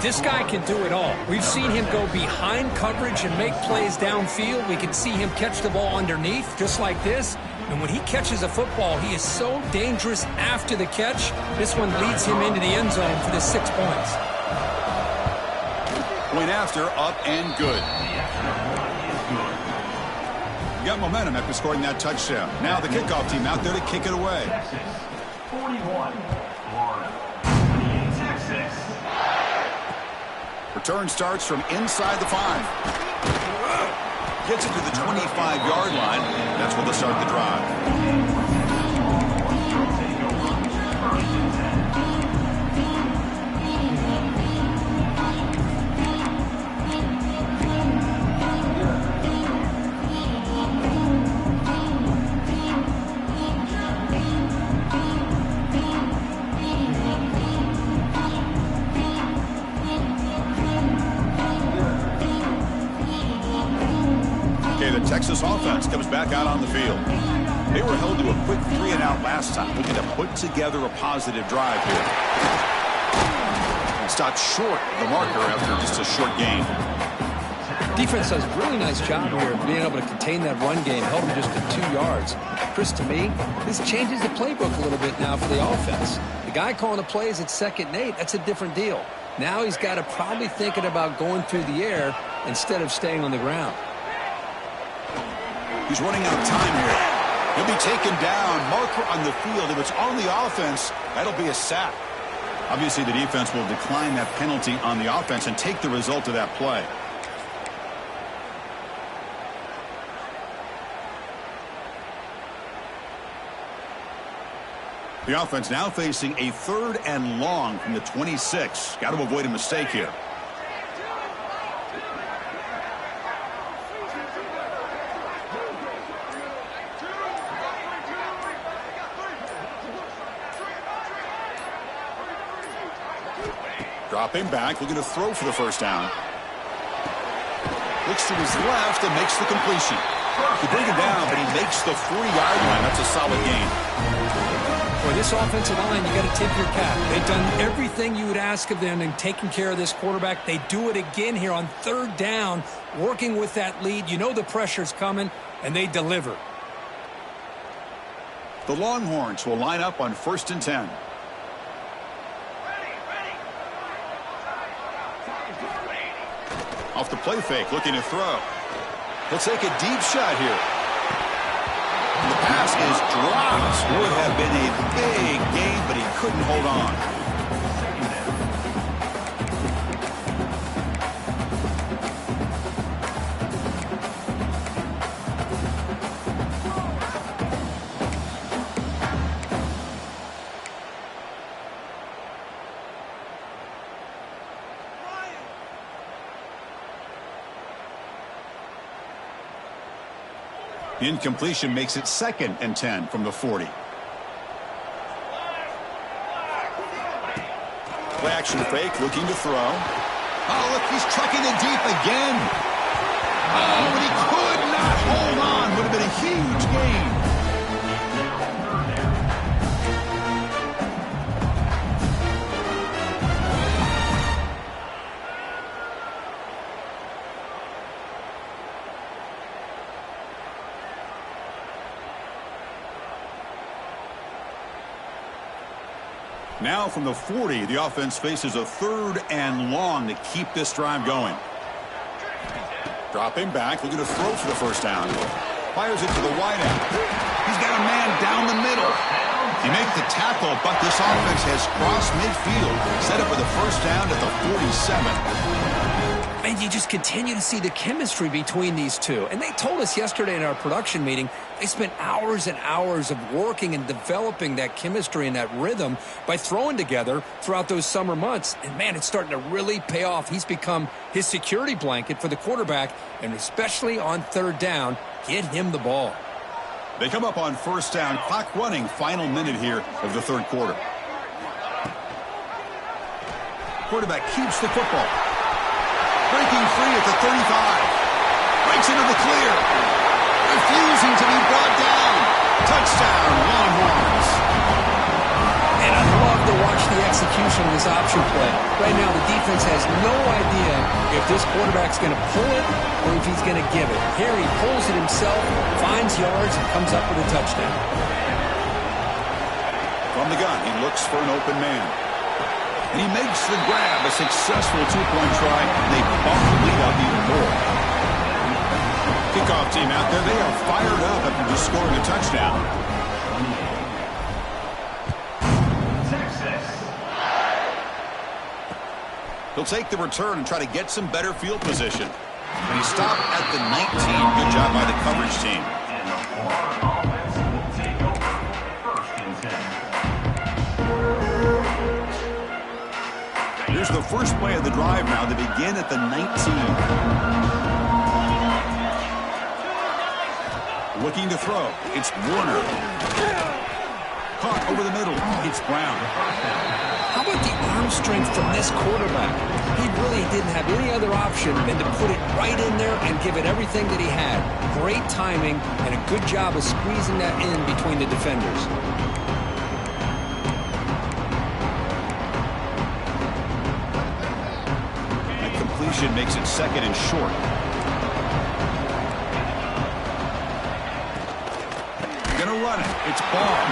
This guy can do it all. We've seen him go behind coverage and make plays downfield. We can see him catch the ball underneath, just like this. And when he catches a football, he is so dangerous after the catch. This one leads him into the end zone for the 6 points. Point after, up and good. You got momentum after scoring that touchdown. Now the kickoff team out there to kick it away. Texas, 41. Florida, 28, Texas. Return starts from inside the 5. Gets it to the 25-yard line. That's where they'll start the drive. The Texas offense comes back out on the field. They were held to a quick 3-and-out last time, looking to put together a positive drive here. Stopped short of the marker after just a short gain. Defense does a really nice job here of being able to contain that run game, held them just to 2 yards. Chris, to me, this changes the playbook a little bit now for the offense. The guy calling the plays at 2nd and 8, that's a different deal. Now he's got to probably thinking about going through the air instead of staying on the ground. He's running out of time here. He'll be taken down. Marker on the field. If it's on the offense, that'll be a sack. Obviously, the defense will decline that penalty on the offense and take the result of that play. The offense now facing a 3rd and long from the 26. Got to avoid a mistake here. Dropping back, looking to throw for the first down. Looks to his left and makes the completion. He bring him down, but he makes the 40-yard line. That's a solid gain. For this offensive line, you got to tip your cap. They've done everything you would ask of them in taking care of this quarterback. They do it again here on 3rd down, working with that lead. You know the pressure's coming, and they deliver. The Longhorns will line up on 1st and 10. Off the play fake, looking to throw. He'll take a deep shot here. And the pass is dropped. Would have been a big gain, but he couldn't hold on. Incompletion makes it 2nd and 10 from the 40. Play action fake, looking to throw. Oh, look, he's trucking it deep again. Oh, but he could not hold on. Would have been a huge gain. Now from the 40, the offense faces a 3rd and long to keep this drive going. Dropping back, looking to throw for the first down. Fires it to the wideout. He's got a man down the middle. He makes the tackle, but this offense has crossed midfield. Set up for the first down at the 47. And you just continue to see the chemistry between these two. And they told us yesterday in our production meeting, they spent hours and hours of working and developing that chemistry and that rhythm by throwing together throughout those summer months. And, man, it's starting to really pay off. He's become his security blanket for the quarterback, and especially on 3rd down, get him the ball. They come up on 1st down, clock running, final minute here of the 3rd quarter. Quarterback keeps the football. Breaking free at the 35. Breaks into the clear. Refusing to be brought down. Touchdown, Longhorns. And I love to watch the execution of this option play. Right now, the defense has no idea if this quarterback's going to pull it or if he's going to give it. Here he pulls it himself, finds yards, and comes up with a touchdown. From the gun, he looks for an open man. And he makes the grab, a successful two-point try. They bump the lead up even more. Kickoff team out there, they are fired up after just scoring a touchdown. He'll take the return and try to get some better field position. And he stopped at the 19. Good job by the coverage team. And the Longhorns offense will take over 1st and 10. Here's the first play of the drive now. They begin at the 19. Looking to throw. It's Warner. Caught over the middle. It's Brown. How about the arm strength from this quarterback? He really didn't have any other option than to put it right in there and give it everything that he had. Great timing and a good job of squeezing that in between the defenders. That completion makes it second and short. Gonna run it. It's Ball.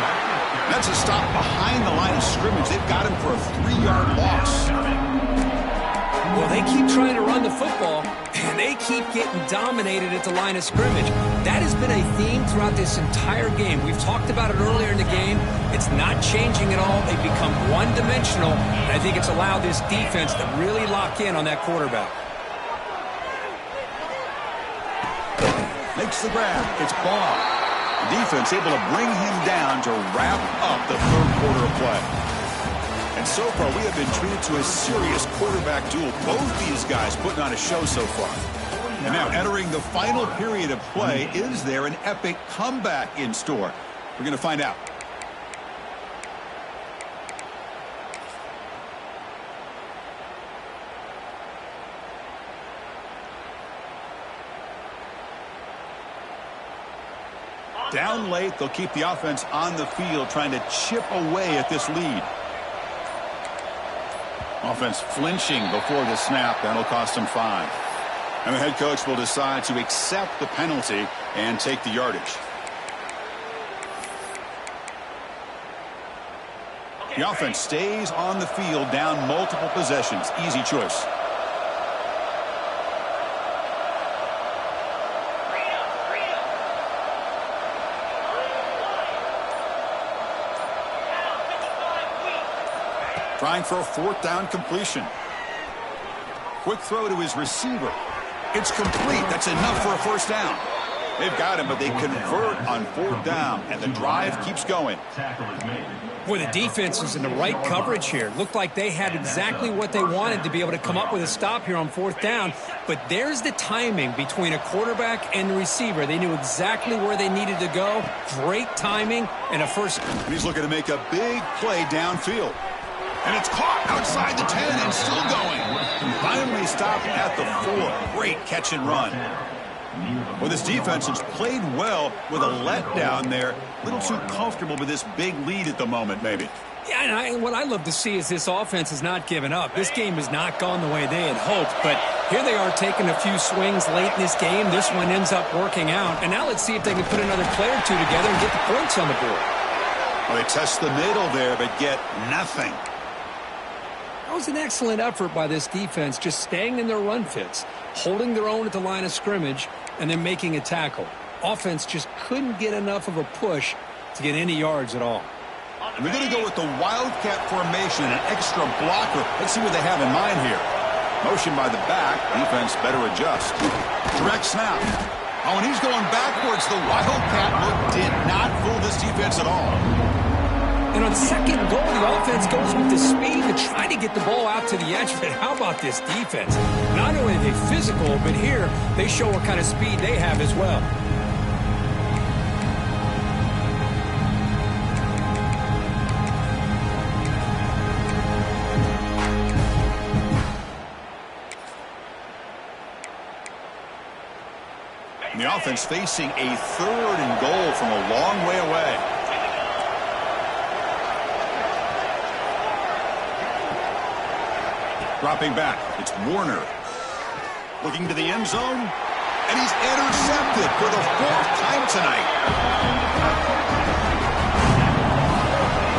That's a stop behind the line of scrimmage. They've got him for a 3-yard loss. Well, they keep trying to run the football, and they keep getting dominated at the line of scrimmage. That has been a theme throughout this entire game. We've talked about it earlier in the game. It's not changing at all. They've become one-dimensional, and I think it's allowed this defense to really lock in on that quarterback. Makes the grab. It's Ball. The defense able to bring him down to wrap up the third quarter of play. And so far, we have been treated to a serious quarterback duel. Both these guys putting on a show so far. And now entering the final period of play, is there an epic comeback in store? We're going to find out. Down late, they'll keep the offense on the field trying to chip away at this lead. Offense flinching before the snap. That'll cost them 5. And the head coach will decide to accept the penalty and take the yardage. The offense stays on the field down multiple possessions. Easy choice. Trying for a 4th down completion. Quick throw to his receiver. It's complete. That's enough for a 1st down. They've got him, but they convert on 4th down, and the drive keeps going. Boy, the defense is in the right coverage here. Looked like they had exactly what they wanted to be able to come up with a stop here on 4th down. But there's the timing between a quarterback and the receiver. They knew exactly where they needed to go. Great timing and a first. And he's looking to make a big play downfield. And it's caught outside the 10 and still going. Finally stopped at the 4. Great catch and run. Well, this defense has played well with a letdown there. A little too comfortable with this big lead at the moment, maybe. Yeah, and what I love to see is this offense has not given up. This game has not gone the way they had hoped, but here they are taking a few swings late in this game. This one ends up working out. And now let's see if they can put another play or two together and get the points on the board. Well, they test the middle there, but get nothing. That was an excellent effort by this defense, just staying in their run fits, holding their own at the line of scrimmage, and then making a tackle. Offense just couldn't get enough of a push to get any yards at all. And we're going to go with the Wildcat formation, an extra blocker. Let's see what they have in mind here. Motion by the back. Defense better adjust. Direct snap. Oh, and he's going backwards. The Wildcat look did not fool this defense at all. And on 2nd and goal, the offense goes with the speed to try to get the ball out to the edge. But how about this defense? Not only are they physical, but here they show what kind of speed they have as well. And the offense facing a 3rd and goal from a long way away. Dropping back, it's Warner. Looking to the end zone, and he's intercepted for the 4th time tonight.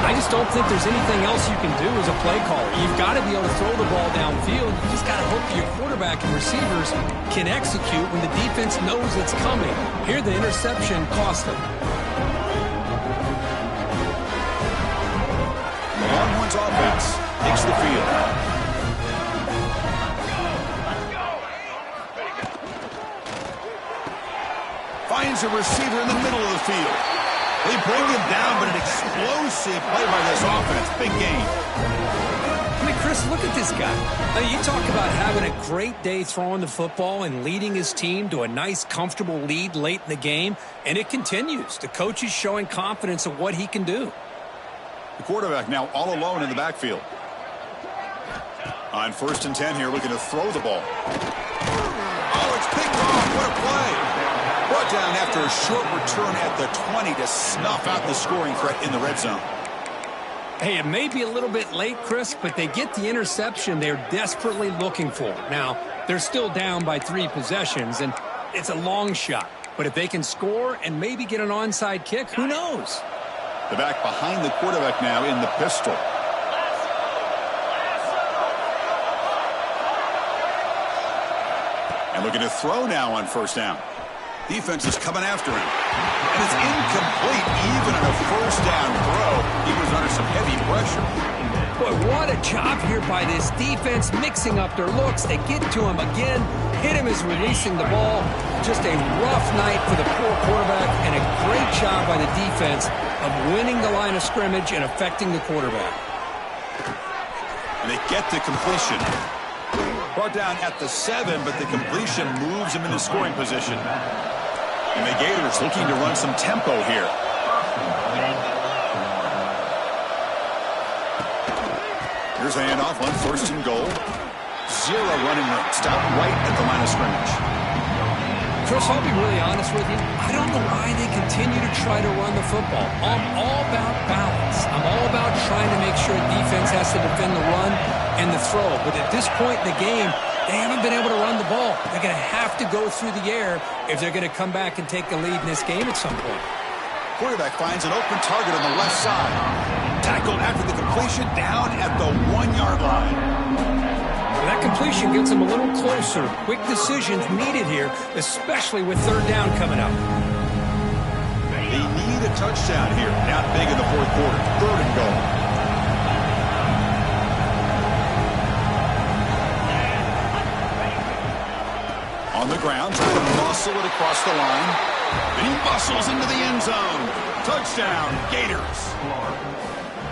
I just don't think there's anything else you can do as a play caller. You've got to be able to throw the ball downfield. You just got to hope that your quarterback and receivers can execute when the defense knows it's coming. Here, the interception cost them. The Longhorns offense takes the field. Finds a receiver in the middle of the field. They bring him down, but an explosive play by this offense. Big game. I mean, Chris, look at this guy. I mean, you talk about having a great day throwing the football and leading his team to a nice, comfortable lead late in the game, and it continues. The coach is showing confidence of what he can do. The quarterback now all alone in the backfield. On 1st and 10 here, looking to throw the ball. Oh, it's picked off. What a play. Brought down after a short return at the 20 to snuff out the scoring threat in the red zone. Hey, it may be a little bit late, Chris, but they get the interception they're desperately looking for. Now, they're still down by 3 possessions, and it's a long shot. But if they can score and maybe get an onside kick, who knows? The back behind the quarterback now in the pistol. And looking to throw now on 1st down. Defense is coming after him. And it's incomplete even on a 1st down throw. He was under some heavy pressure. Boy, what a job here by this defense, mixing up their looks. They get to him again, hit him as releasing the ball. Just a rough night for the poor quarterback, and a great job by the defense of winning the line of scrimmage and affecting the quarterback. And they get the completion. Brought down at the 7, but the completion moves him into scoring position. And the Gators looking to run some tempo here. Here's a handoff on 1st and goal. 0 running room. Stop right at the line of scrimmage. Chris, I'll be really honest with you. I don't know why they continue to try to run the football. I'm all about balance. I'm all about trying to make sure defense has to defend the run and the throw. But at this point in the game, they haven't been able to run the ball. They're going to have to go through the air if they're going to come back and take the lead in this game at some point. Quarterback finds an open target on the left side. Tackled after the completion down at the 1-yard line. Well, that completion gets them a little closer. Quick decisions needed here, especially with 3rd down coming up. They need a touchdown here. Down big in the 4th quarter. 3rd and goal. On the ground, trying to muscle it across the line. And he muscles into the end zone. Touchdown, Gators.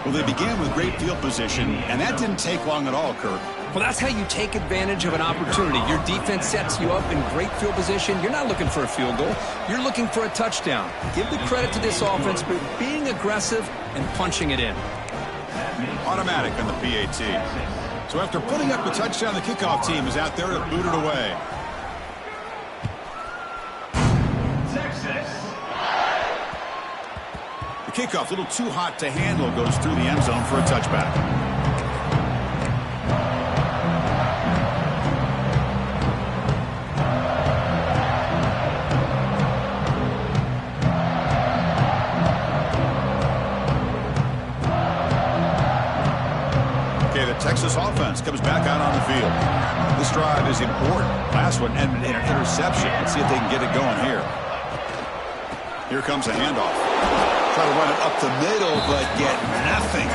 Well, they began with great field position, and that didn't take long at all, Kirk. Well, that's how you take advantage of an opportunity. Your defense sets you up in great field position. You're not looking for a field goal. You're looking for a touchdown. Give the credit to this offense for being aggressive and punching it in. Automatic on the PAT. So after putting up a touchdown, the kickoff team is out there to boot it away. The kickoff, a little too hot to handle, goes through the end zone for a touchback. Texas offense comes back out on the field. This drive is important. Last one ended in an interception. Let's see if they can get it going here. Here comes a handoff. Try to run it up the middle, but get nothing.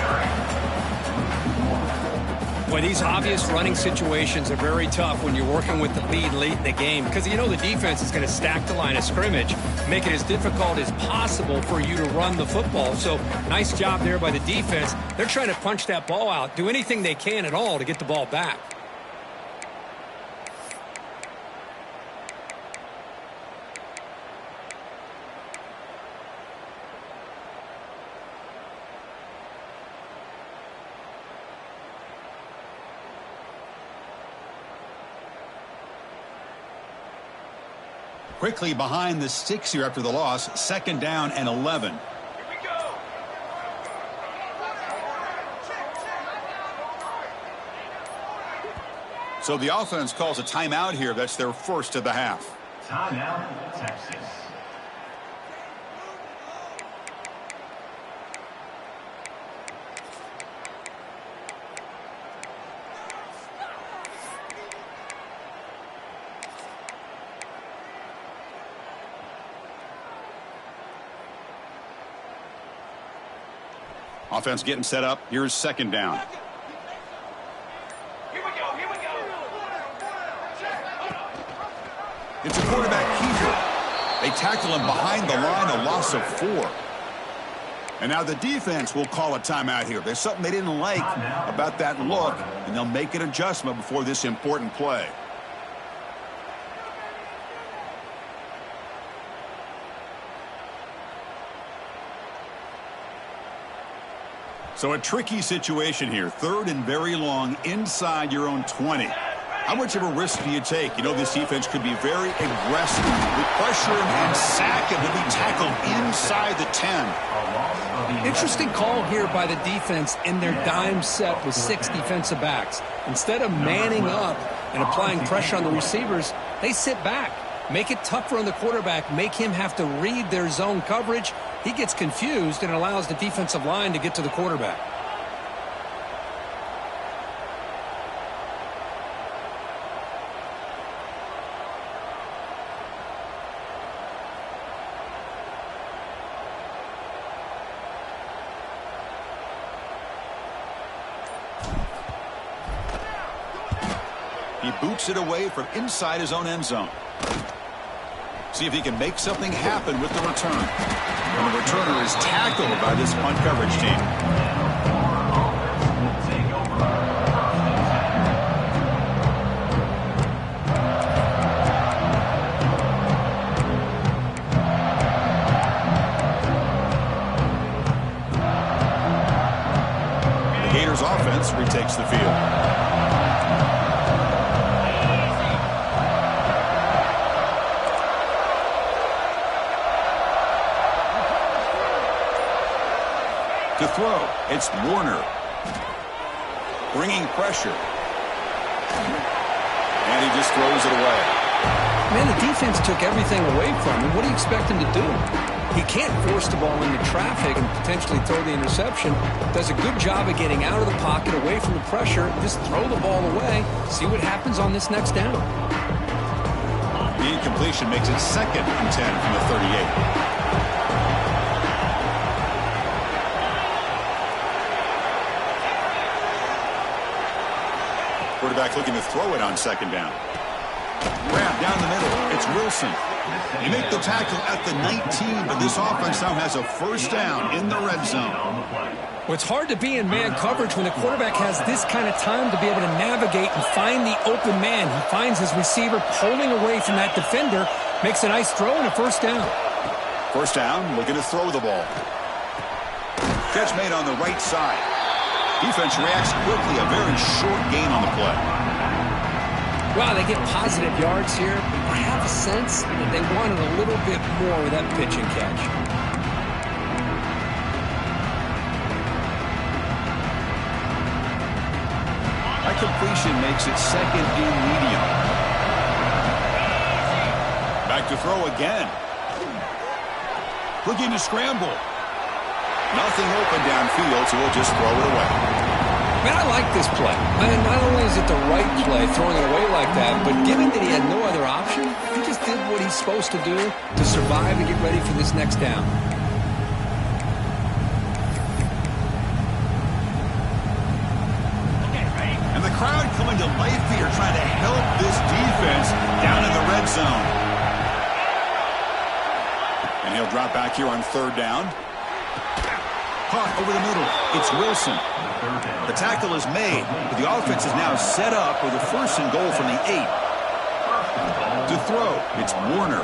Well, these obvious running situations are very tough when you're working with the lead late in the game because you know the defense is going to stack the line of scrimmage, make it as difficult as possible for you to run the football. So nice job there by the defense. They're trying to punch that ball out, do anything they can at all to get the ball back. Quickly behind the sticks here after the loss. 2nd down and 11. Here we go. So the offense calls a timeout here. That's their first of the half. Timeout, Texas. Offense getting set up. Here's second down. It's a quarterback keeper. They tackle him behind the line, a loss of 4. And now the defense will call a timeout here. There's something they didn't like about that look, and they'll make an adjustment before this important play. So a tricky situation here. Third and very long inside your own 20. How much of a risk do you take? You know, this defense could be very aggressive. With pressure and sack, it will be tackled inside the 10. Interesting call here by the defense in their dime set with 6 defensive backs. Instead of manning up and applying pressure on the receivers, they sit back. Make it tougher on the quarterback. Make him have to read their zone coverage. He gets confused and allows the defensive line to get to the quarterback. He boots it away from inside his own end zone. See if he can make something happen with the return. And the returner is tackled by this punt coverage team. The Gators offense retakes the field. To throw, it's Warner. Bringing pressure. And he just throws it away. Man, the defense took everything away from him. What do you expect him to do? He can't force the ball into traffic and potentially throw the interception. Does a good job of getting out of the pocket, away from the pressure. Just throw the ball away. See what happens on this next down. The incompletion makes it 2nd and 10 from the 38. Quarterback looking to throw it on 2nd down. Grab down the middle. It's Wilson. You make the tackle at the 19, but this offense now has a 1st down in the red zone. Well, it's hard to be in man coverage when the quarterback has this kind of time to be able to navigate and find the open man. He finds his receiver pulling away from that defender, makes a nice throw and a 1st down. 1st down, looking to throw the ball. Catch made on the right side. Defense reacts quickly, a very short gain on the play. Wow, they get positive yards here. I have a sense that they wanted a little bit more with that pitch and catch. That completion makes it 2nd and medium. Back to throw again. Looking to scramble. Nothing open downfield, so we'll just throw it away. Man, I like this play. And not only is it the right play, throwing it away like that, but given that he had no other option, he just did what he's supposed to do to survive and get ready for this next down. And the crowd coming to life here, trying to help this defense down in the red zone. And he'll drop back here on 3rd down. Caught over the middle. It's Wilson. The tackle is made, but the offense is now set up with a 1st and goal from the 8. To throw, it's Warner.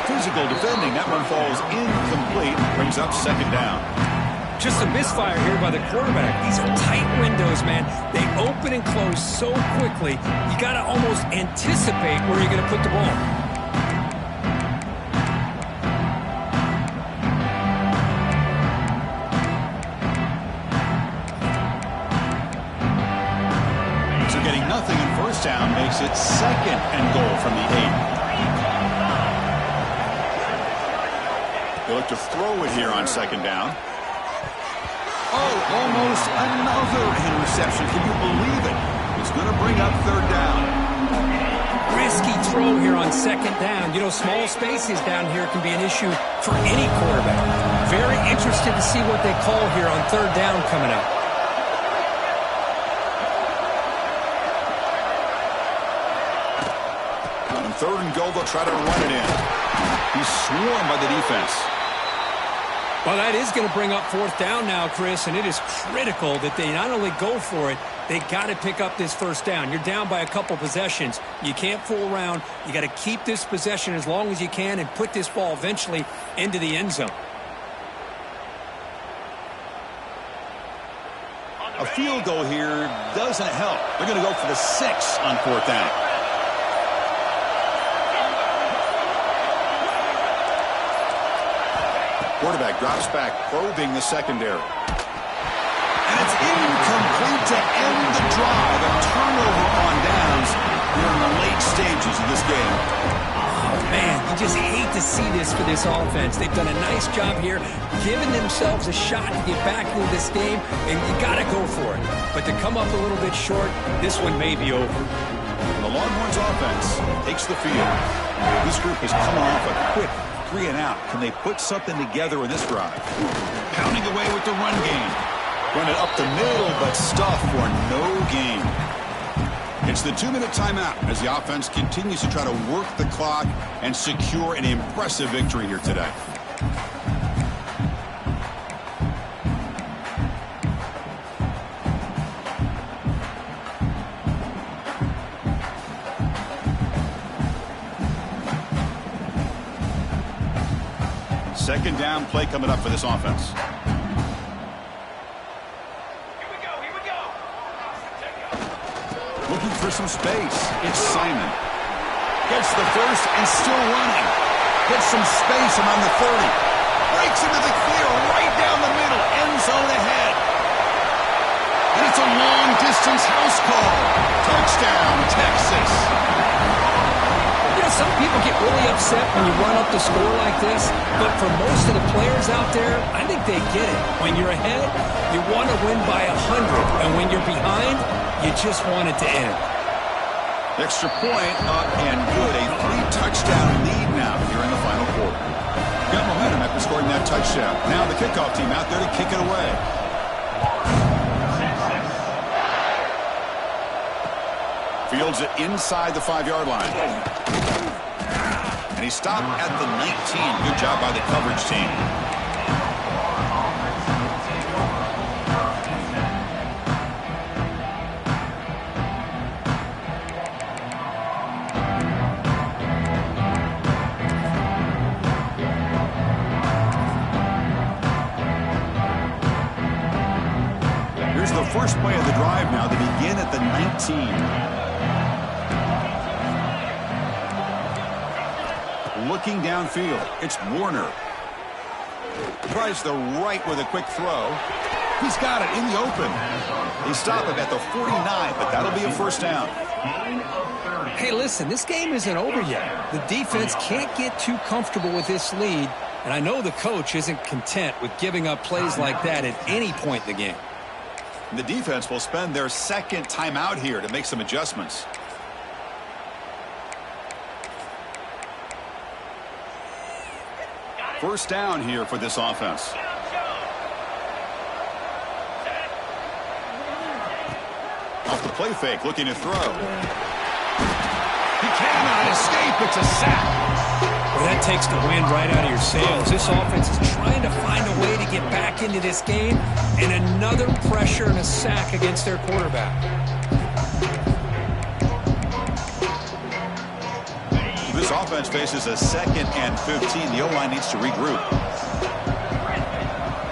Physical defending. That one falls incomplete. Brings up 2nd down. Just a misfire here by the quarterback. These are tight windows, man. They open and close so quickly. You got to almost anticipate where you're going to put the ball. touchdown makes it 2nd and goal from the 8. They look to throw it here on 2nd down. Oh, almost another interception. Can you believe it? It's going to bring up 3rd down. Risky throw here on 2nd down. You know, small spaces down here can be an issue for any quarterback. Very interested to see what they call here on 3rd down coming up. On 3rd and goal, they'll try to run it in. He's swarmed by the defense. Well, that is going to bring up 4th down now, Chris, and it is critical that they not only go for it, they got to pick up this 1st down. You're down by a couple possessions. You can't fool around. You got to keep this possession as long as you can and put this ball eventually into the end zone. A field goal here doesn't help. They're going to go for the 6 on 4th down. Quarterback drops back, probing the secondary. And it's incomplete to end the drive. A turnover on downs here in the late stages of this game. Oh, man, you just hate to see this for this offense. They've done a nice job here, giving themselves a shot to get back into this game, and you got to go for it. But to come up a little bit short, this one may be over. The Longhorns offense takes the field. This group is coming off a quick 3 and out. Can they put something together in this drive? Pounding away with the run game. Run it up the middle, but stuff for no gain. It's the 2-minute timeout as the offense continues to try to work the clock and secure an impressive victory here today. Second down play coming up for this offense. Looking for some space. It's Simon. Gets the first and still running. Gets some space around the 30. Breaks into the clear right down the middle. End zone ahead. And it's a long-distance house call. Touchdown, Texas. You know, some people get really upset when you run up the score like this, but for most of the players out there, I think they get it. When you're ahead, you want to win by 100, and when you're behind, you just want it to end. Extra point up and good. A 3-touchdown lead now here in the final quarter. Got momentum after scoring that touchdown. Now the kickoff team out there to kick it away. Fields it inside the 5-yard line. And he stopped at the 19. Good job by the coverage team. Here's the first play of the drive now. They begin at the 19. Looking downfield, it's Warner. Tries the right with a quick throw. He's got it in the open. They stop him at the 49, but that'll be a 1st down. Hey, listen, this game isn't over yet. The defense can't get too comfortable with this lead, and I know the coach isn't content with giving up plays like that at any point in the game. The defense will spend their 2nd timeout here to make some adjustments. First down here for this offense. Off the play fake, looking to throw. He cannot escape. It's a sack. Well, that takes the wind right out of your sails. This offense is trying to find a way to get back into this game, and another pressure and a sack against their quarterback. This offense faces a 2nd and 15. The O-line needs to regroup.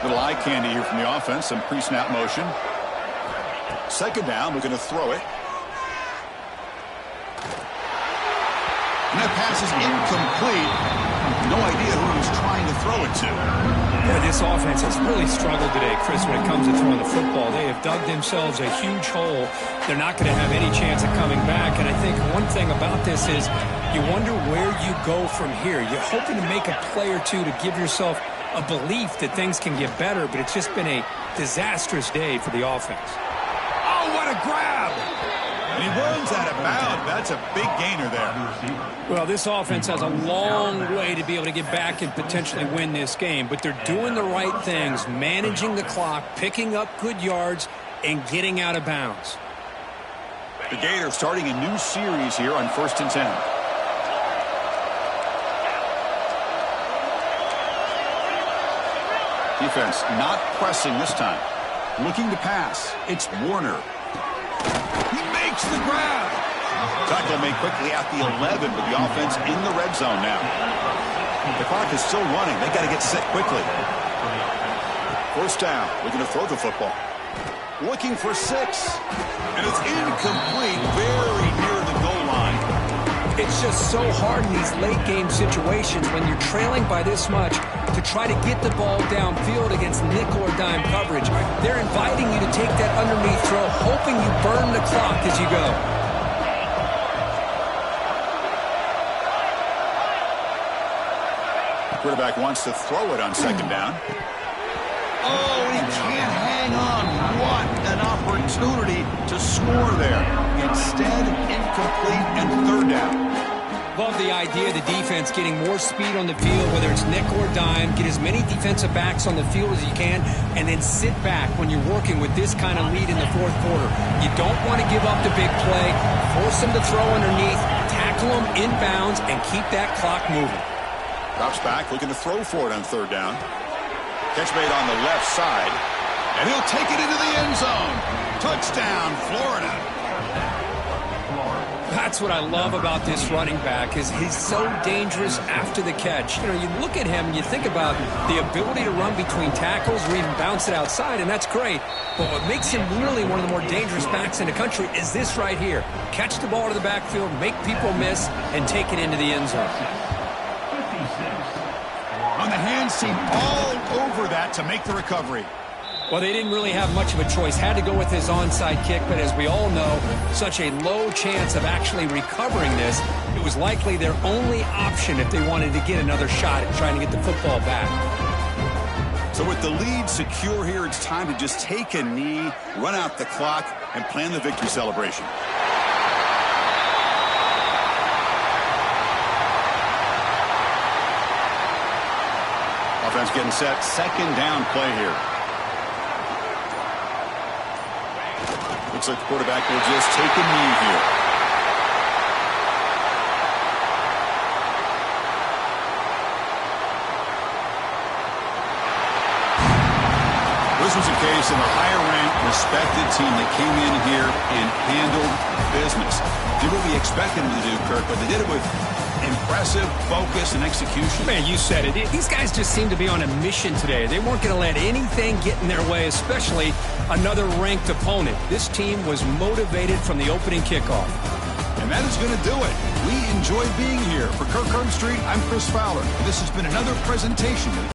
Little eye candy here from the offense. Some pre-snap motion. 2nd down. We're going to throw it. And that pass is incomplete. No idea who he was trying to throw it to. Boy, this offense has really struggled today, Chris, when it comes to throwing the football. They have dug themselves a huge hole. They're not going to have any chance of coming back. And I think one thing about this is you wonder where you go from here. You're hoping to make a play or two to give yourself a belief that things can get better, but it's just been a disastrous day for the offense. Oh, what a grab! And he runs out of bounds. That's a big gainer there. Well, this offense has a long way to be able to get back and potentially win this game, but they're doing the right things, managing the clock, picking up good yards, and getting out of bounds. The Gators starting a new series here on 1st and 10. Defense not pressing this time. Looking to pass. It's Warner. He makes the grab. Tackle made quickly at the 11, but the offense in the red zone now. The clock is still running. They got to get set quickly. 1st down. Looking to throw the football. Looking for 6. And it's incomplete. Very near the goal line. It's just so hard in these late game situations when you're trailing by this much to try to get the ball downfield against nickel or dime coverage. They're inviting you to take that underneath throw, hoping you burn the clock as you go. Quarterback wants to throw it on 2nd down. Oh, he can't hang on. What an opportunity to score there. Instead, incomplete and 3rd down. Love the idea of the defense getting more speed on the field, whether it's nickel or dime, get as many defensive backs on the field as you can, and then sit back when you're working with this kind of lead in the 4th quarter. You don't want to give up the big play, force them to throw underneath, tackle them inbounds, and keep that clock moving. Drops back, looking to throw for it on 3rd down. Catch made on the left side, and he'll take it into the end zone. Touchdown, Florida. That's what I love about this running back is he's so dangerous after the catch. You know, you look at him and you think about the ability to run between tackles or even bounce it outside, and that's great. But what makes him really one of the more dangerous backs in the country is this right here. Catch the ball to the backfield, make people miss, and take it into the end zone. On the hands team all over that to make the recovery. Well, they didn't really have much of a choice. Had to go with his onside kick, but as we all know, such a low chance of actually recovering this. It was likely their only option if they wanted to get another shot at trying to get the football back. So with the lead secure here, it's time to just take a knee, run out the clock, and plan the victory celebration. Offense getting set. 2nd down play here. Looks like the quarterback will just take a knee here. This was a case of a higher-ranked, respected team that came in here and handled business. Did what we expected them to do, Kirk, but they did it with impressive focus and execution. Man, you said it. These guys just seem to be on a mission today. They weren't going to let anything get in their way, especially another ranked opponent. This team was motivated from the opening kickoff. And that is going to do it. We enjoy being here. For Kirk Herbstreit, I'm Chris Fowler. This has been another presentation of